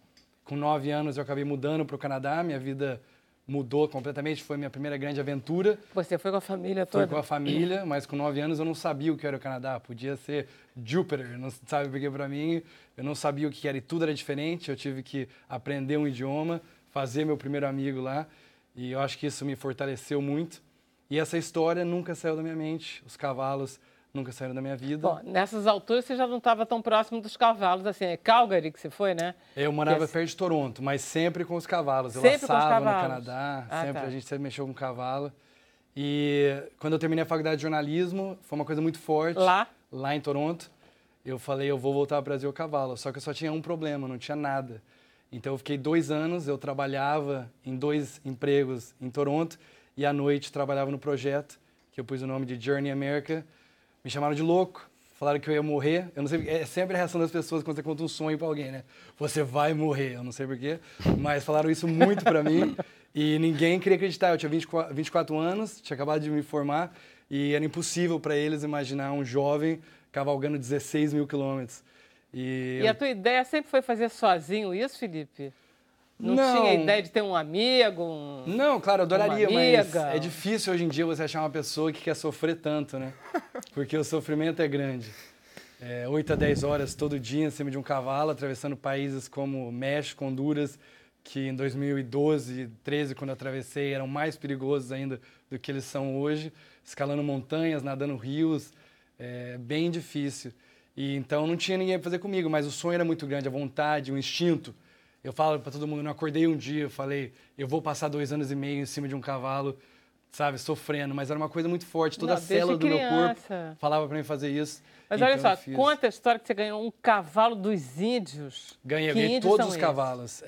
Com 9 anos, eu acabei mudando para o Canadá. Minha vida mudou completamente. Foi minha primeira grande aventura. Você foi com a família toda? Foi com a família, mas com 9 anos eu não sabia o que era o Canadá. Podia ser Júpiter, não sabe porque para mim eu não sabia o que era e tudo era diferente. Eu tive que aprender um idioma, fazer meu primeiro amigo lá e eu acho que isso me fortaleceu muito. E essa história nunca saiu da minha mente, os cavalos nunca saíram da minha vida. Bom, nessas alturas você já não estava tão próximo dos cavalos, assim, é Calgary que você foi, né? Eu morava perto de Toronto, mas sempre com os cavalos. Eu sempre laçava com os cavalos. No Canadá, a gente sempre mexeu com cavalo. E quando eu terminei a faculdade de jornalismo, foi uma coisa muito forte. Lá em Toronto, eu falei, eu vou voltar ao Brasil a cavalo. Só que eu só tinha um problema, não tinha nada. Então eu fiquei 2 anos, eu trabalhava em 2 empregos em Toronto e à noite trabalhava no projeto, que eu pus o nome de Journey America. Me chamaram de louco, falaram que eu ia morrer. Eu não sei, é sempre a reação das pessoas quando você conta um sonho pra alguém, né? Você vai morrer, eu não sei porquê, mas falaram isso muito pra mim e ninguém queria acreditar. Eu tinha 24 anos, tinha acabado de me formar e era impossível pra eles imaginar um jovem cavalgando 16 mil quilômetros. E a tua ideia sempre foi fazer sozinho isso, Felipe? Não tinha ideia de ter um amigo? Não, claro, eu adoraria, uma mas amiga? é difícil hoje em dia você achar uma pessoa que quer sofrer tanto, né? Porque o sofrimento é grande. 8 a 10 horas todo dia em cima de um cavalo, atravessando países como México, Honduras, que em 2012, 13, quando eu atravessei, eram mais perigosos ainda do que eles são hoje, escalando montanhas, nadando rios, bem difícil. E então não tinha ninguém para fazer comigo, mas o sonho era muito grande, a vontade, o instinto. Eu falo para todo mundo, eu não acordei um dia, eu falei, eu vou passar 2 anos e meio em cima de um cavalo, sabe, sofrendo, mas era uma coisa muito forte, toda a célula do meu corpo falava para mim fazer isso. Mas olha só, conta a história que você ganhou um cavalo dos índios. Ganhei todos os cavalos.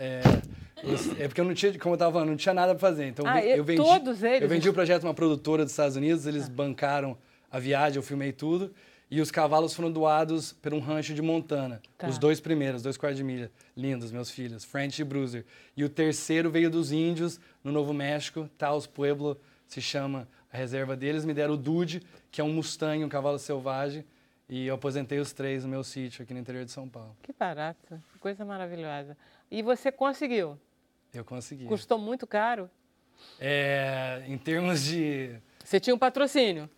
Porque eu não tinha, como eu estava falando, não tinha nada para fazer. Então eu vendi, todos eles? Eu vendi o projeto para uma produtora dos Estados Unidos, eles bancaram a viagem, eu filmei tudo. E os cavalos foram doados por um rancho de Montana. Os 2 primeiros, 2 quartos de milha. Lindos, meus filhos, French e Bruiser. E o terceiro veio dos índios, no Novo México, Taos Pueblo, se chama a reserva deles. Me deram o Dude, que é um Mustang, um cavalo selvagem. E eu aposentei os 3 no meu sítio, aqui no interior de São Paulo. Que barato, que coisa maravilhosa. E você conseguiu? Eu consegui. Custou muito caro? Em termos de... Você tinha um patrocínio?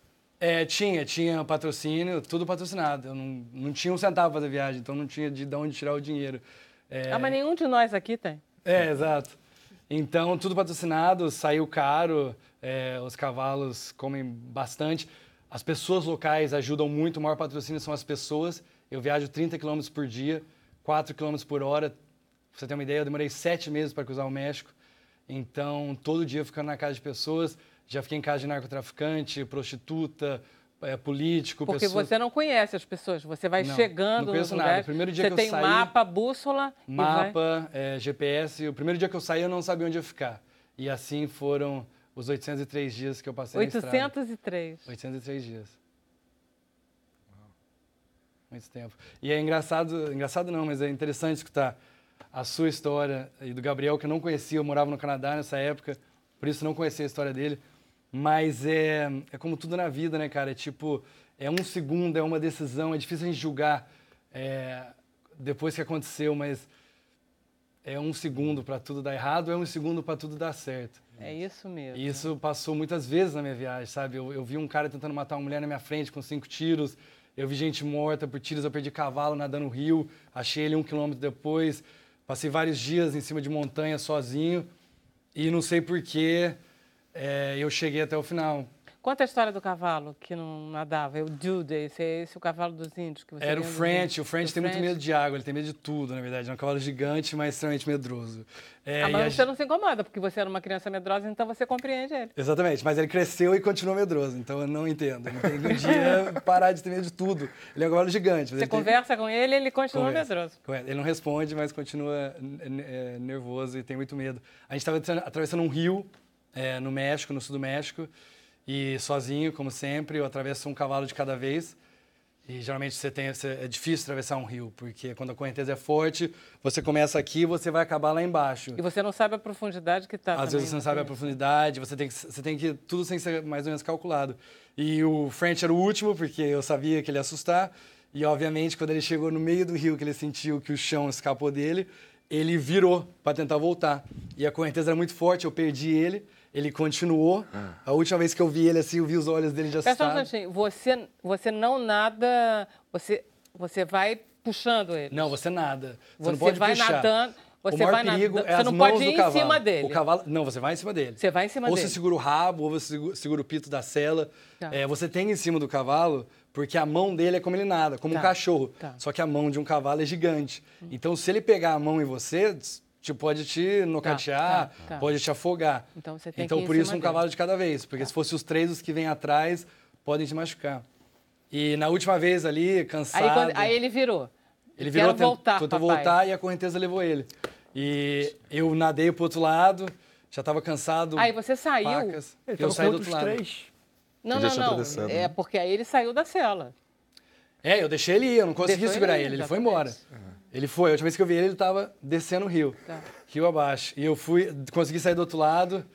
Tinha patrocínio, tudo patrocinado. Eu não tinha um centavo para fazer viagem, então não tinha de onde tirar o dinheiro. Mas nenhum de nós aqui tem. Exato. Então, tudo patrocinado, saiu caro, os cavalos comem bastante. As pessoas locais ajudam muito, o maior patrocínio são as pessoas. Eu viajo 30 km por dia, 4 km por hora. Pra você ter uma ideia, eu demorei 7 meses para cruzar o México. Então, todo dia ficando na casa de pessoas. Já fiquei em casa de narcotraficante, prostituta, político, Porque você não conhece as pessoas, você vai chegando não conheço nos nada. lugares, Primeiro dia você que eu tem saí, mapa, bússola... Mapa, GPS. O primeiro dia que eu saí, eu não sabia onde ia ficar. E assim foram os 803 dias que eu passei na estrada. 803 dias. Muito tempo. E é engraçado não, mas é interessante escutar a sua história e do Gabriel, que eu não conhecia, eu morava no Canadá nessa época, por isso não conhecia a história dele. Mas é como tudo na vida, né, cara? É um segundo, é uma decisão, é difícil a gente julgar depois que aconteceu, mas é um segundo para tudo dar errado, é um segundo para tudo dar certo. É isso mesmo. E isso passou muitas vezes na minha viagem, sabe? Eu vi um cara tentando matar uma mulher na minha frente com 5 tiros, eu vi gente morta por tiros, eu perdi cavalo nadando no rio, achei ele 1 quilômetro depois, passei vários dias em cima de montanha sozinho e não sei porquê. Eu cheguei até o final. Conta a história do cavalo que não nadava. O Dude, esse é o cavalo dos índios que você Era o French. O French tem muito medo de água, ele tem medo de tudo, na verdade. É um cavalo gigante, mas extremamente medroso. Mas você não se incomoda, porque você era uma criança medrosa, então você compreende ele. Exatamente, mas ele cresceu e continuou medroso, então eu não entendo. Ele tem que um dia parar de ter medo de tudo. Ele é um cavalo gigante. Você conversa com ele, ele continua medroso. Ele não responde, mas continua nervoso e tem muito medo. A gente estava atravessando um rio no México, no sul do México, e sozinho, como sempre, eu atravesso um cavalo de cada vez. E geralmente é difícil atravessar um rio, porque quando a correnteza é forte, você começa aqui e você vai acabar lá embaixo. E você não sabe a profundidade que está. Às vezes você não sabe a profundidade, você tem que tudo sem ser mais ou menos calculado. E o French era o último, porque eu sabia que ele ia assustar. E, obviamente, quando ele chegou no meio do rio, que ele sentiu que o chão escapou dele, ele virou para tentar voltar. E a correnteza era muito forte, eu perdi ele. Ele continuou. A última vez que eu vi ele assim, eu vi os olhos dele de assustado. Peça um instantinho. Você não nada... Você vai puxando ele. Não, você nada. Você não pode vai puxar. Nadando. Você vai perigo nadando. É você não pode ir em cima dele. O cavalo... Não, você vai em cima dele. Você vai em cima dele. Ou você segura o rabo, ou você segura o pito da sela. Tá. Você tem em cima do cavalo, porque a mão dele é como ele nada, como um cachorro. Tá. Só que a mão de um cavalo é gigante. Então, se ele pegar a mão em você... pode te nocatear, pode te afogar. Então, você tem por isso, um cavalo de cada vez. Porque se fosse os 3 os que vêm atrás, podem te machucar. E na última vez ali, cansado... Aí ele virou. Ele virou, tentou voltar e a correnteza levou ele. E eu nadei pro outro lado, já estava cansado. Aí você saiu? Eu saí do outro lado. Não. É porque aí ele saiu da cela. Eu deixei ele ir, eu não consegui Deixou segurar ele ir, ele foi exatamente. embora. Ele foi, a última vez que eu vi ele, ele tava descendo o rio, rio abaixo. E eu consegui sair do outro lado,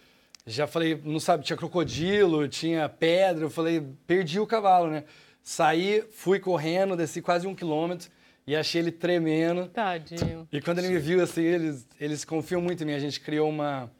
já falei, não sabe, tinha crocodilo, tinha pedra, eu falei, perdi o cavalo, né? Saí, fui correndo, desci quase 1 quilômetro e achei ele tremendo. Tadinho. E quando ele me viu, assim, eles confiam muito em mim, a gente criou uma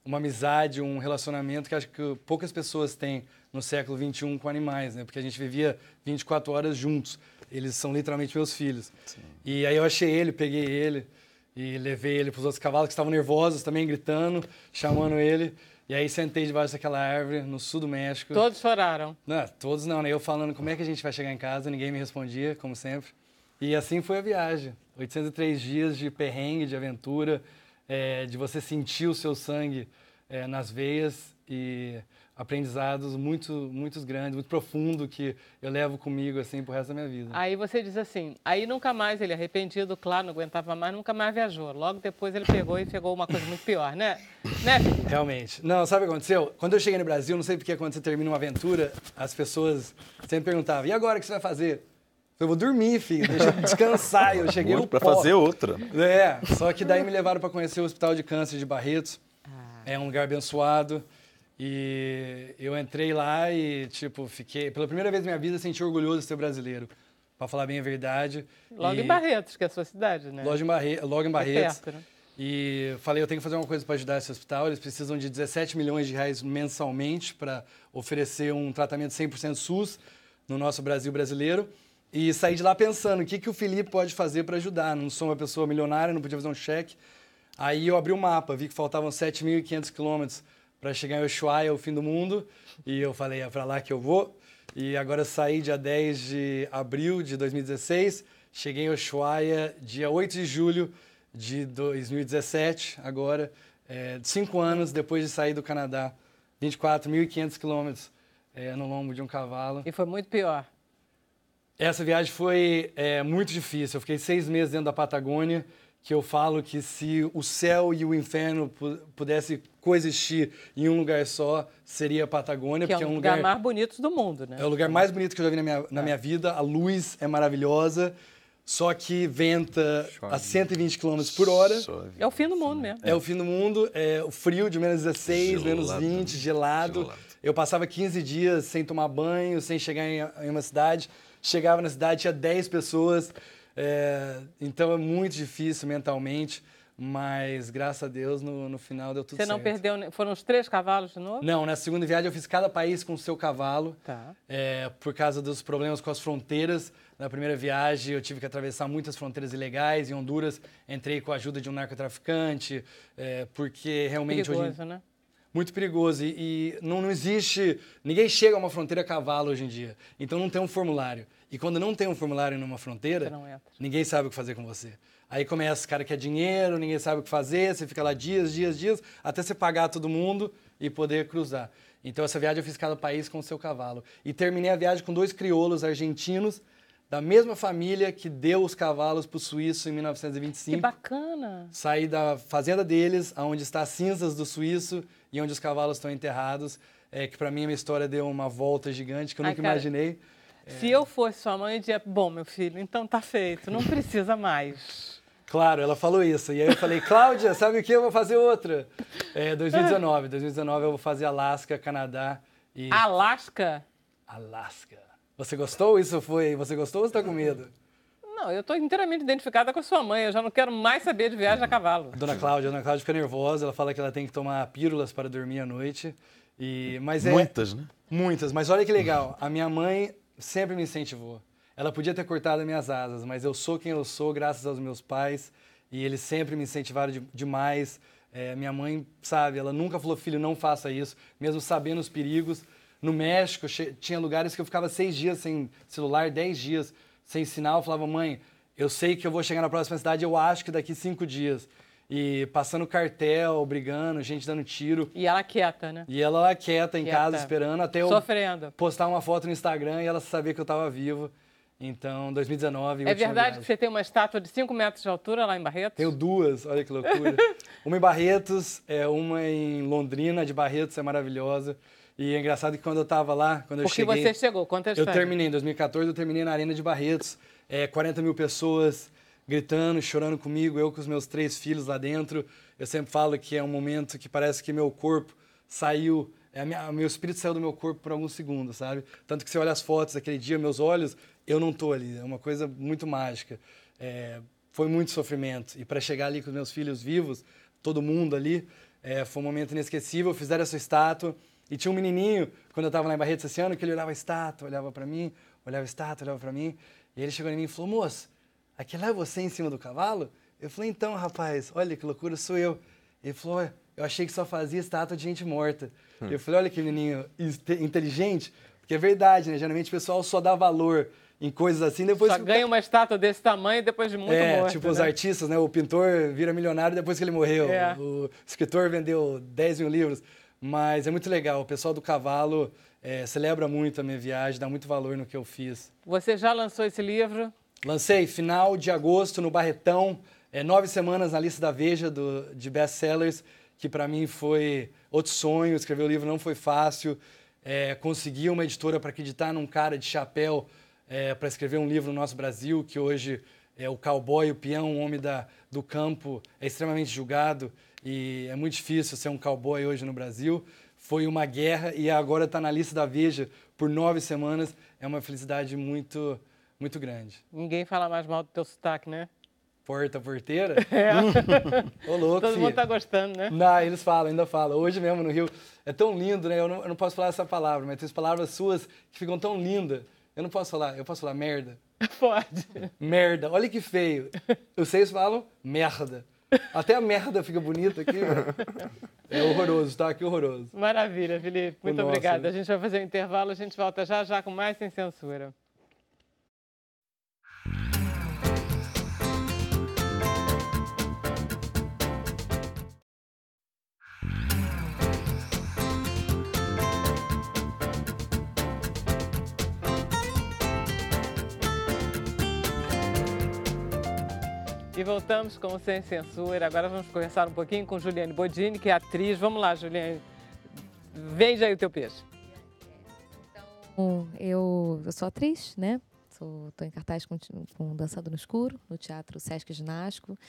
amizade, um relacionamento que acho que poucas pessoas têm no século XXI com animais, né? Porque a gente vivia 24 horas juntos. Eles são literalmente meus filhos. Sim. E aí eu achei ele, peguei ele e levei ele para os outros cavalos que estavam nervosos também, gritando, chamando ele. E aí sentei debaixo daquela árvore no sul do México. Todos choraram? Não, todos não, né? Eu falando como é que a gente vai chegar em casa, ninguém me respondia, como sempre. E assim foi a viagem. 803 dias de perrengue, de aventura, de você sentir o seu sangue nas veias e aprendizados muitos grandes, muito profundos que eu levo comigo assim pro resto da minha vida. Aí você diz assim, aí nunca mais, ele arrependido, claro, não aguentava mais, nunca mais viajou. Logo depois ele pegou e pegou uma coisa muito pior, né? Né, Felipe? Realmente. Não, sabe o que aconteceu? Quando eu cheguei no Brasil, não sei porque quando você termina uma aventura, as pessoas sempre perguntavam, e agora o que você vai fazer? Eu vou dormir, filho, deixa eu descansar. Eu cheguei no pra pó. fazer outra. Só que daí me levaram para conhecer o Hospital de Câncer de Barretos. É um lugar abençoado. E eu entrei lá e, tipo, fiquei... Pela primeira vez na minha vida, senti orgulhoso de ser brasileiro. Pra falar bem a verdade. Logo em Barretos, que é a sua cidade, né? Logo em Barretos. É perto, né? E falei, eu tenho que fazer uma coisa para ajudar esse hospital. Eles precisam de 17 milhões de reais mensalmente para oferecer um tratamento 100% SUS no nosso Brasil brasileiro. E saí de lá pensando, o que o Felipe pode fazer para ajudar? Não sou uma pessoa milionária, não podia fazer um cheque. Aí eu abri o mapa, vi que faltavam 7.500 quilômetros para chegar em Ushuaia, o fim do mundo. E eu falei, é para lá que eu vou. E agora saí dia 10 de abril de 2016. Cheguei em Ushuaia dia 8 de julho de 2017, agora, 5 anos depois de sair do Canadá. 24.500 quilômetros no lombo de um cavalo. E foi muito pior. Essa viagem foi muito difícil. Eu fiquei 6 meses dentro da Patagônia, que eu falo que se o céu e o inferno pudessem coexistir em um lugar só, seria a Patagônia. Que porque é um lugar mais bonito do mundo, né? É o lugar mais bonito que eu já vi na minha vida. A luz é maravilhosa, só que venta a 120 km por hora. É o fim do mundo mesmo. É o fim do mundo. O frio de menos 16, menos 20, gelado. Eu passava 15 dias sem tomar banho, sem chegar em uma cidade. Chegava na cidade, tinha 10 pessoas. Então é muito difícil mentalmente, mas graças a Deus no final deu tudo certo. Você não perdeu, foram os 3 cavalos de novo? Não, na segunda viagem eu fiz cada país com o seu cavalo, Tá. Por causa dos problemas com as fronteiras. Na primeira viagem eu tive que atravessar muitas fronteiras ilegais. Em Honduras entrei com a ajuda de um narcotraficante, porque realmente... Perigoso, né? Muito perigoso e não existe... Ninguém chega a uma fronteira a cavalo hoje em dia, então não tem um formulário. E quando não tem um formulário numa fronteira, ninguém sabe o que fazer com você. Aí começa, o cara quer dinheiro, ninguém sabe o que fazer, você fica lá dias, até você pagar todo mundo e poder cruzar. Então essa viagem eu fiz cada país com o seu cavalo. E terminei a viagem com 2 crioulos argentinos, da mesma família que deu os cavalos para o suíço em 1925. Que bacana! Saí da fazenda deles, onde está as cinzas do suíço e onde os cavalos estão enterrados, que para mim a minha história deu uma volta gigante que eu nunca imaginei. Se eu fosse sua mãe, eu diria, bom, meu filho, então tá feito, não precisa mais. Claro, ela falou isso. E aí eu falei, Cláudia, sabe o que? Eu vou fazer outra. 2019 eu vou fazer Alasca, Canadá e... Alasca? Alasca. Você gostou? Você gostou ou você tá com medo? Não, eu estou inteiramente identificada com a sua mãe. Eu já não quero mais saber de viagem a cavalo. Dona Cláudia fica nervosa. Ela fala que ela tem que tomar pílulas para dormir à noite. Muitas, né? Muitas. Mas olha que legal. A minha mãe sempre me incentivou. Ela podia ter cortado as minhas asas, mas eu sou quem eu sou graças aos meus pais. E eles sempre me incentivaram demais. Minha mãe, sabe, ela nunca falou, filho, não faça isso. Mesmo sabendo os perigos. No México, tinha lugares que eu ficava 6 dias sem celular, 10 dias sem sinal. Eu falava, mãe, eu sei que eu vou chegar na próxima cidade, eu acho que daqui 5 dias. E passando cartel, brigando, gente dando tiro. E ela quieta, né? E ela lá quieta em casa, esperando até eu postar uma foto no Instagram e ela saber que eu estava vivo. Então, 2019... É verdade que você tem uma estátua de 5 metros de altura lá em Barretos? Tenho 2, olha que loucura. Uma em Barretos, uma em Londrina, de Barretos, é maravilhosa. E é engraçado que quando eu estava lá, quando eu cheguei... Porque você chegou, conta a Eu história. terminei, em 2014, eu terminei na Arena de Barretos, 40 mil pessoas gritando, chorando comigo, eu com os meus 3 filhos lá dentro. Eu sempre falo que é um momento que parece que meu corpo saiu, meu espírito saiu do meu corpo por alguns segundos, sabe? Tanto que você olha as fotos daquele dia, meus olhos, eu não tô ali, é uma coisa muito mágica. Foi muito sofrimento, e para chegar ali com os meus filhos vivos, todo mundo ali, foi um momento inesquecível. Fizeram essa estátua, e tinha um menininho, quando eu estava lá em Barretos esse ano, que ele olhava a estátua, olhava para mim, olhava a estátua, olhava para mim, e ele chegou em mim e falou: moço, aquele lá é você em cima do cavalo? Eu falei: então, rapaz, olha que loucura, sou eu. Ele falou: eu achei que só fazia estátua de gente morta. Eu falei: olha que menininho inteligente, porque é verdade, né? Geralmente o pessoal só dá valor em coisas assim, depois... Só ganha uma estátua desse tamanho depois de muito morto, tipo né? os artistas, né? O pintor vira milionário depois que ele morreu. O escritor vendeu 10 mil livros. Mas é muito legal, o pessoal do cavalo celebra muito a minha viagem, dá muito valor no que eu fiz. Você já lançou esse livro? Lancei final de agosto no Barretão, 9 semanas na lista da Veja de best-sellers, que para mim foi outro sonho. Escrever o livro não foi fácil, consegui uma editora para acreditar num cara de chapéu para escrever um livro no nosso Brasil, que hoje é o cowboy, o peão, o homem do campo, é extremamente julgado, e é muito difícil ser um cowboy hoje no Brasil. Foi uma guerra, e agora está na lista da Veja por 9 semanas. É uma felicidade muito, muito grande. Ninguém fala mais mal do teu sotaque, né? Porteira? Ô, louco, Todo filho. mundo tá gostando, né? Não, eles falam, ainda falam. Hoje mesmo no Rio, é tão lindo, né? Eu não posso falar essa palavra, mas tem palavras suas que ficam tão lindas. Eu não posso falar, eu posso falar merda? Pode. Merda, olha que feio. Vocês falam merda. Até a merda fica bonita aqui, velho. É horroroso, tá? Que horroroso. Maravilha, Felipe. Muito Nossa. obrigada. A gente vai fazer um intervalo, a gente volta já já com mais Sem Censura. E voltamos com o Sem Censura. Agora vamos conversar um pouquinho com Juliane Bodini, que é atriz. Vamos lá, Juliane. Vende aí o teu peixe. Então, eu sou atriz, né? Estou em cartaz com Dançando no Escuro, no Teatro Sesc Ginástico.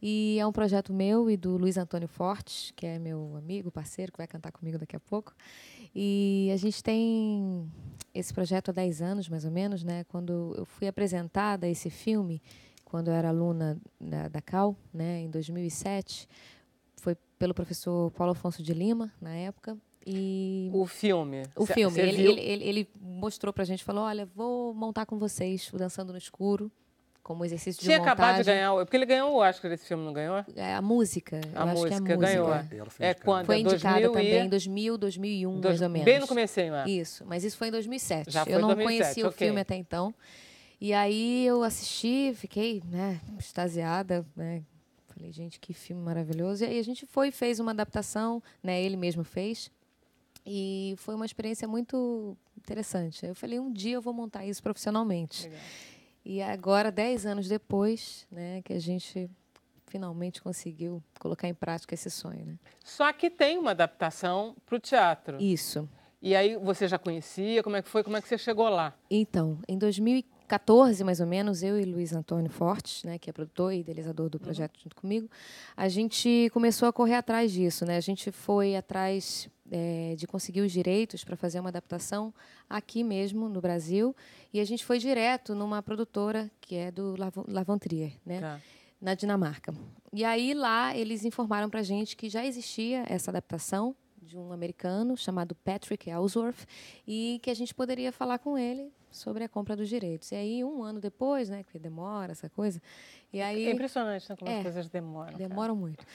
E é um projeto meu e do Luiz Antônio Fortes, que é meu amigo, parceiro, que vai cantar comigo daqui a pouco. E a gente tem esse projeto há 10 anos, mais ou menos, né? Quando eu fui apresentada a esse filme, quando eu era aluna da CAU, né, em 2007, foi pelo professor Paulo Afonso de Lima, na época. E o filme? Ele mostrou pra gente, falou: olha, vou montar com vocês o Dançando no Escuro, como exercício de montagem. Tinha acabado de ganhar, porque ele ganhou o Oscar desse filme, não ganhou? A música. A música ganhou. Quando? Foi indicada também em 2000, 2001, mais ou menos. Bem no comecinho, né? Isso, mas isso foi em 2007. Já foi eu não 2007, conhecia o filme até então. E aí eu assisti, fiquei, né, extasiada, né? Falei, gente, que filme maravilhoso. E aí a gente fez uma adaptação, né? Ele mesmo fez. E foi uma experiência muito interessante. Eu falei, um dia eu vou montar isso profissionalmente. Legal. E agora, 10 anos depois, né, que a gente finalmente conseguiu colocar em prática esse sonho, né? Só que tem uma adaptação para o teatro. Isso. E aí você já conhecia? Como é que foi? Como é que você chegou lá? Então, em 2014, mais ou menos, eu e Luiz Antônio Fortes, né, que é produtor e idealizador do projeto junto comigo, a gente começou a correr atrás disso, né? A gente foi atrás de conseguir os direitos para fazer uma adaptação aqui mesmo no Brasil, e a gente foi direto numa produtora que é do Lars Trier, né? Tá. Na Dinamarca. E aí lá eles informaram para a gente que já existia essa adaptação de um americano chamado Patrick Ellsworth, e que a gente poderia falar com ele sobre a compra dos direitos. E aí, um ano depois, né, porque demora essa coisa, e aí... É impressionante, né, como as coisas demoram. Demoram muito.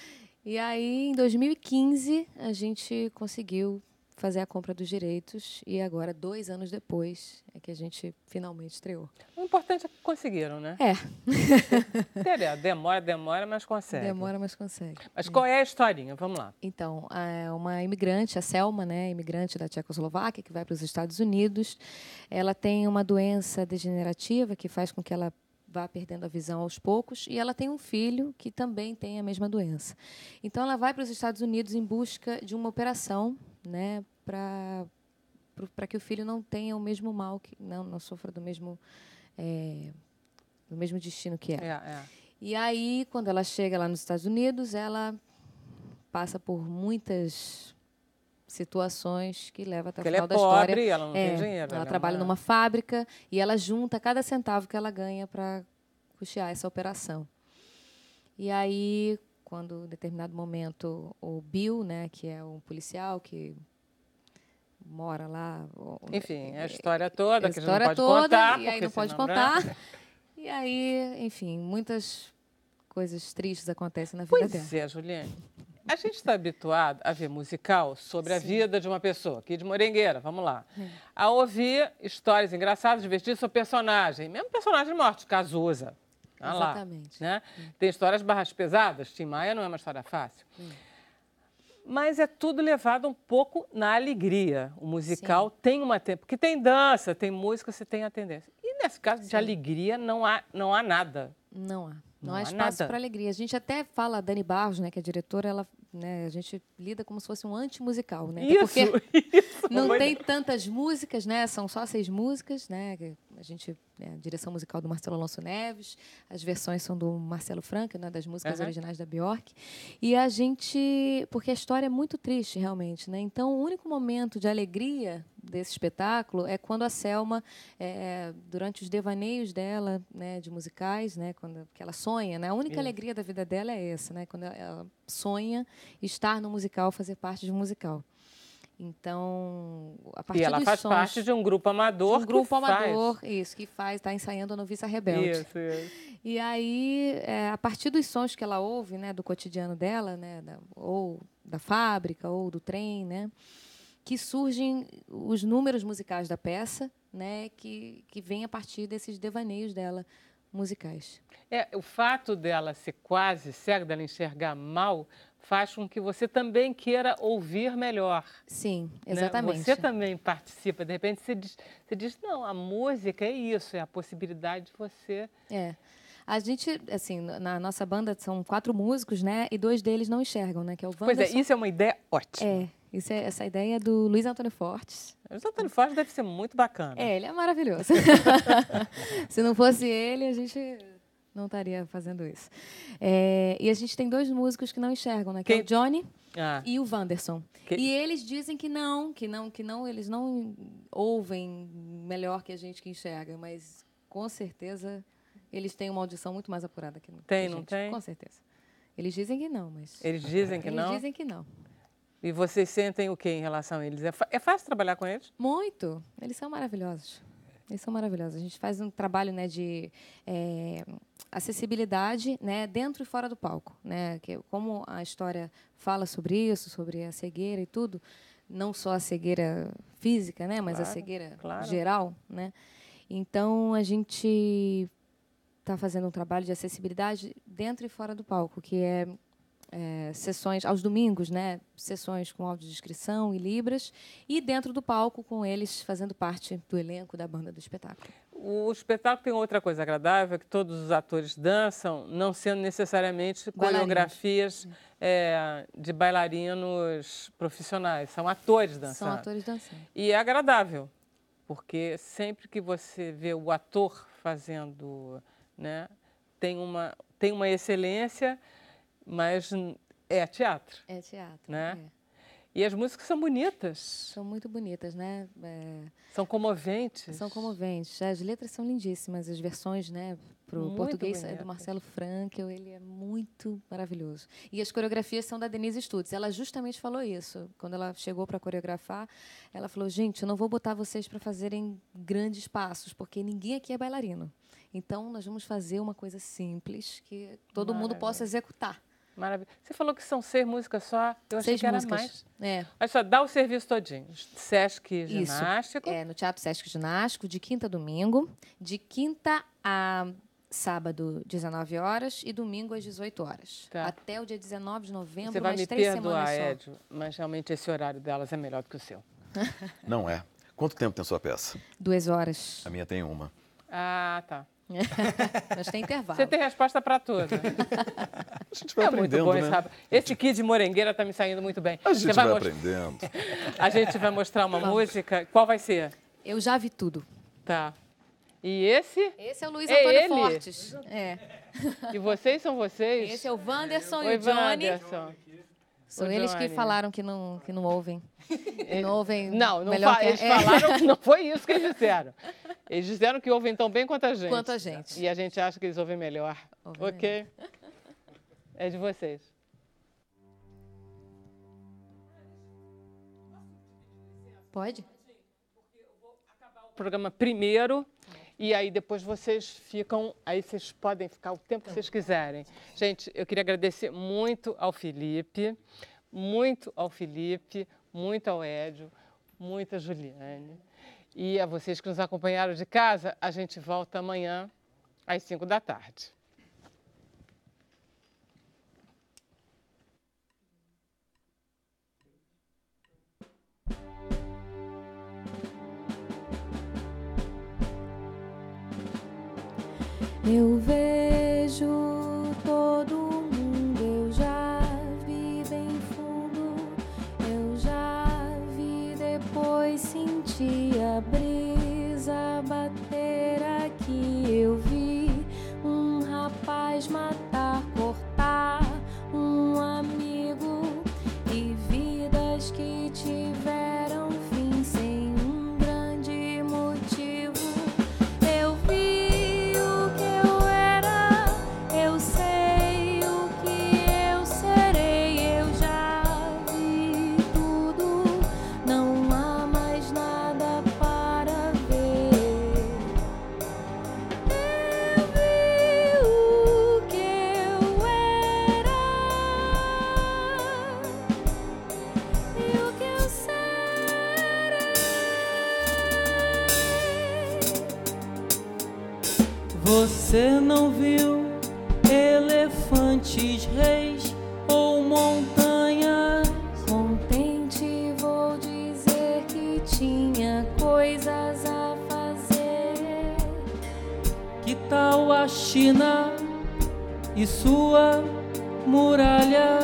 E aí, em 2015, a gente conseguiu fazer a compra dos direitos, e agora, 2 anos depois, é que a gente finalmente estreou. O importante é que conseguiram, né? Demora, mas consegue. Demora, mas consegue. Mas qual é a historinha? Vamos lá. Então, uma imigrante, a Selma, né, imigrante da Tchecoslováquia, que vai para os Estados Unidos, ela tem uma doença degenerativa que faz com que ela vá perdendo a visão aos poucos, e ela tem um filho que também tem a mesma doença. Então, ela vai para os Estados Unidos em busca de uma operação, né, para para que o filho não tenha o mesmo mal, não sofra do mesmo destino que ela. E aí, quando ela chega lá nos Estados Unidos, ela passa por muitas situações que levam até o final da história. Ela é pobre, ela não tem dinheiro. Ela trabalha numa fábrica e ela junta cada centavo que ela ganha para custear essa operação. E aí, quando, em determinado momento, o Bill, né, que é um policial que mora lá... Enfim, a história toda, que a gente não pode toda, contar. E aí não pode contar. E aí, enfim, muitas coisas tristes acontecem na vida dela. Pois é, Juliane. A gente está habituado a ver musical sobre a vida de uma pessoa, aqui de Morengueira, vamos lá. A ouvir histórias engraçadas, divertidas sobre personagem, mesmo personagem morto, Cazuza. Exatamente. Lá, né? Tem histórias barras pesadas, Tim Maia não é uma história fácil. Mas é tudo levado um pouco na alegria. O musical tem uma... Porque tem dança, tem música, você tem a tendência. E nesse caso de alegria não há nada. Não há. Não há espaço para alegria. A gente até fala, a Dani Barros, né, que é a diretora, ela, né, a gente lida como se fosse um antimusical, né? Isso. Não tem tantas músicas, né? São só 6 músicas, né? A direção musical do Marcelo Alonso Neves, as versões são do Marcelo Franca, né, das músicas originais da Bjork. E a gente... Porque a história é muito triste, realmente, né? Então, o único momento de alegria desse espetáculo é quando a Selma, durante os devaneios dela, né, de musicais, né, que ela sonha, né? A única alegria da vida dela é essa, né? Quando ela sonha estar no musical, fazer parte de um musical. Então, a partir e ela dos faz sons, parte de um grupo amador. De um grupo amador, que está ensaiando a Noviça Rebelde. Isso. E aí, a partir dos sons que ela ouve, né, do cotidiano dela, né, ou da fábrica, ou do trem, né, que surgem os números musicais da peça, né, que vêm a partir desses devaneios dela musicais. O fato dela ser quase cega, dela enxergar mal, faz com que você também queira ouvir melhor. Sim, exatamente. Né? Você também participa. De repente, você diz, não, a música é isso, é a possibilidade de você... A gente, assim, na nossa banda são 4 músicos, né? E 2 deles não enxergam, né? Que é o Wanderson. Pois é, isso é uma ideia ótima. Essa ideia é do Luiz Antônio Fortes. O Luiz Antônio Fortes deve ser muito bacana. Ele é maravilhoso. Se não fosse ele, a gente não estaria fazendo isso. E a gente tem 2 músicos que não enxergam, né? Que é o Johnny e o Wanderson. E eles dizem que não, eles não ouvem melhor que a gente que enxerga, mas com certeza eles têm uma audição muito mais apurada que a gente. Tem, não tem? Com certeza. Eles dizem que não, mas... Eles dizem que não? Eles dizem que não. E vocês sentem o que em relação a eles? É fácil trabalhar com eles? Muito. Eles são maravilhosos. Eles são maravilhosos. A gente faz um trabalho, né, de acessibilidade, né, dentro e fora do palco, né? Que, como a história fala sobre isso, sobre a cegueira e tudo, não só a cegueira física, né, mas a cegueira geral, né? Então, a gente está fazendo um trabalho de acessibilidade dentro e fora do palco, que é sessões aos domingos, né? Sessões com audiodescrição e libras, e dentro do palco com eles fazendo parte do elenco da banda do espetáculo. O espetáculo tem outra coisa agradável, que todos os atores dançam, não sendo necessariamente coreografias de bailarinos profissionais, são atores dançando. São atores dançando. E é agradável, porque sempre que você vê o ator fazendo, né, tem uma excelência, mas é teatro. É teatro, né? E as músicas são bonitas. São muito bonitas, né? São comoventes. São comoventes. As letras são lindíssimas, as versões, né, para o português é do Marcelo Frankel, ele é muito maravilhoso. E as coreografias são da Denise Stutz. Ela justamente falou isso. Quando ela chegou para coreografar, ela falou, gente, eu não vou botar vocês para fazerem grandes passos, porque ninguém aqui é bailarino. Então, nós vamos fazer uma coisa simples que todo mundo possa executar. Maravilha. Você falou que são 6 músicas só, eu achei que era mais. Olha só, dá o serviço todinho. Sesc Ginástico. Isso, no Teatro Sesc Ginástico, de quinta a domingo, de quinta a sábado, 19 horas, e domingo às 18 horas. Tá. Até o dia 19 de novembro, Você vai mais me 3 perdoar, semanas só. Edio, mas realmente esse horário delas é melhor do que o seu. Não é. Quanto tempo tem a sua peça? 2 horas. A minha tem 1. Ah, tá. Mas tem intervalo. Você tem resposta para tudo. A gente vai É muito aprendendo, bom né? esse rapaz. Esse Kid Morengueira tá me saindo muito bem. A gente Você vai mostrar- aprendendo. A gente vai mostrar uma música. Qual vai ser? Eu já vi tudo. Tá. E esse? Esse é o Luiz É Antônio ele? Fortes. É. E vocês são vocês? Esse é o Wanderson Oi, e o Johnny. Wanderson. São O eles que Johnny. falaram que não ouvem. Que não ouvem Não, melhor que eles falaram que não foi isso que eles disseram. Eles disseram que ouvem tão bem quanto a gente. Quanto a gente. E a gente acha que eles ouvem melhor. Ouvem Ok? É de vocês. Pode? O programa primeiro e aí depois vocês ficam, aí vocês podem ficar o tempo que vocês quiserem. Gente, eu queria agradecer muito ao Felipe, muito ao Édio, muito a Juliane. E a vocês que nos acompanharam de casa, a gente volta amanhã às 5 da tarde. Eu vejo todo mundo, eu já vi bem fundo, eu já vi depois senti a brisa bater aqui. Eu vi um rapaz matar, cortar um amigo e vidas que tiveram fim sem um grande motivo. Eu vi o que eu era, eu sei o que eu serei. Eu já vi tudo, não há mais nada para ver. Eu vi o que eu era e o que eu serei. Você não viu elefantes, reis ou montanhas? Contente vou dizer que tinha coisas a fazer. Que tal a China e sua muralha?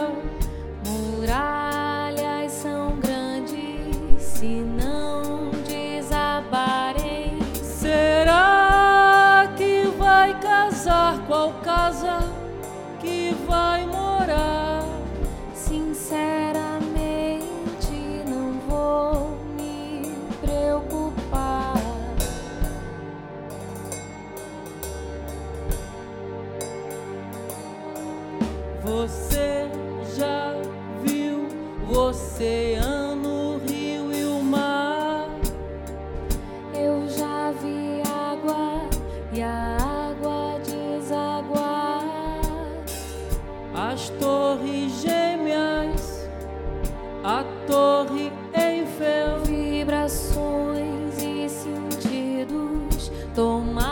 Muralhas são grandes se não desabarem. Será que vai casar? Qual casa que vai morar? Sinceramente, não vou me preocupar. Você já viu o oceano, o rio e o mar? Eu já vi água e a água desaguar. As torres gêmeas, a torre Eiffel, Vibrações e sentidos tomar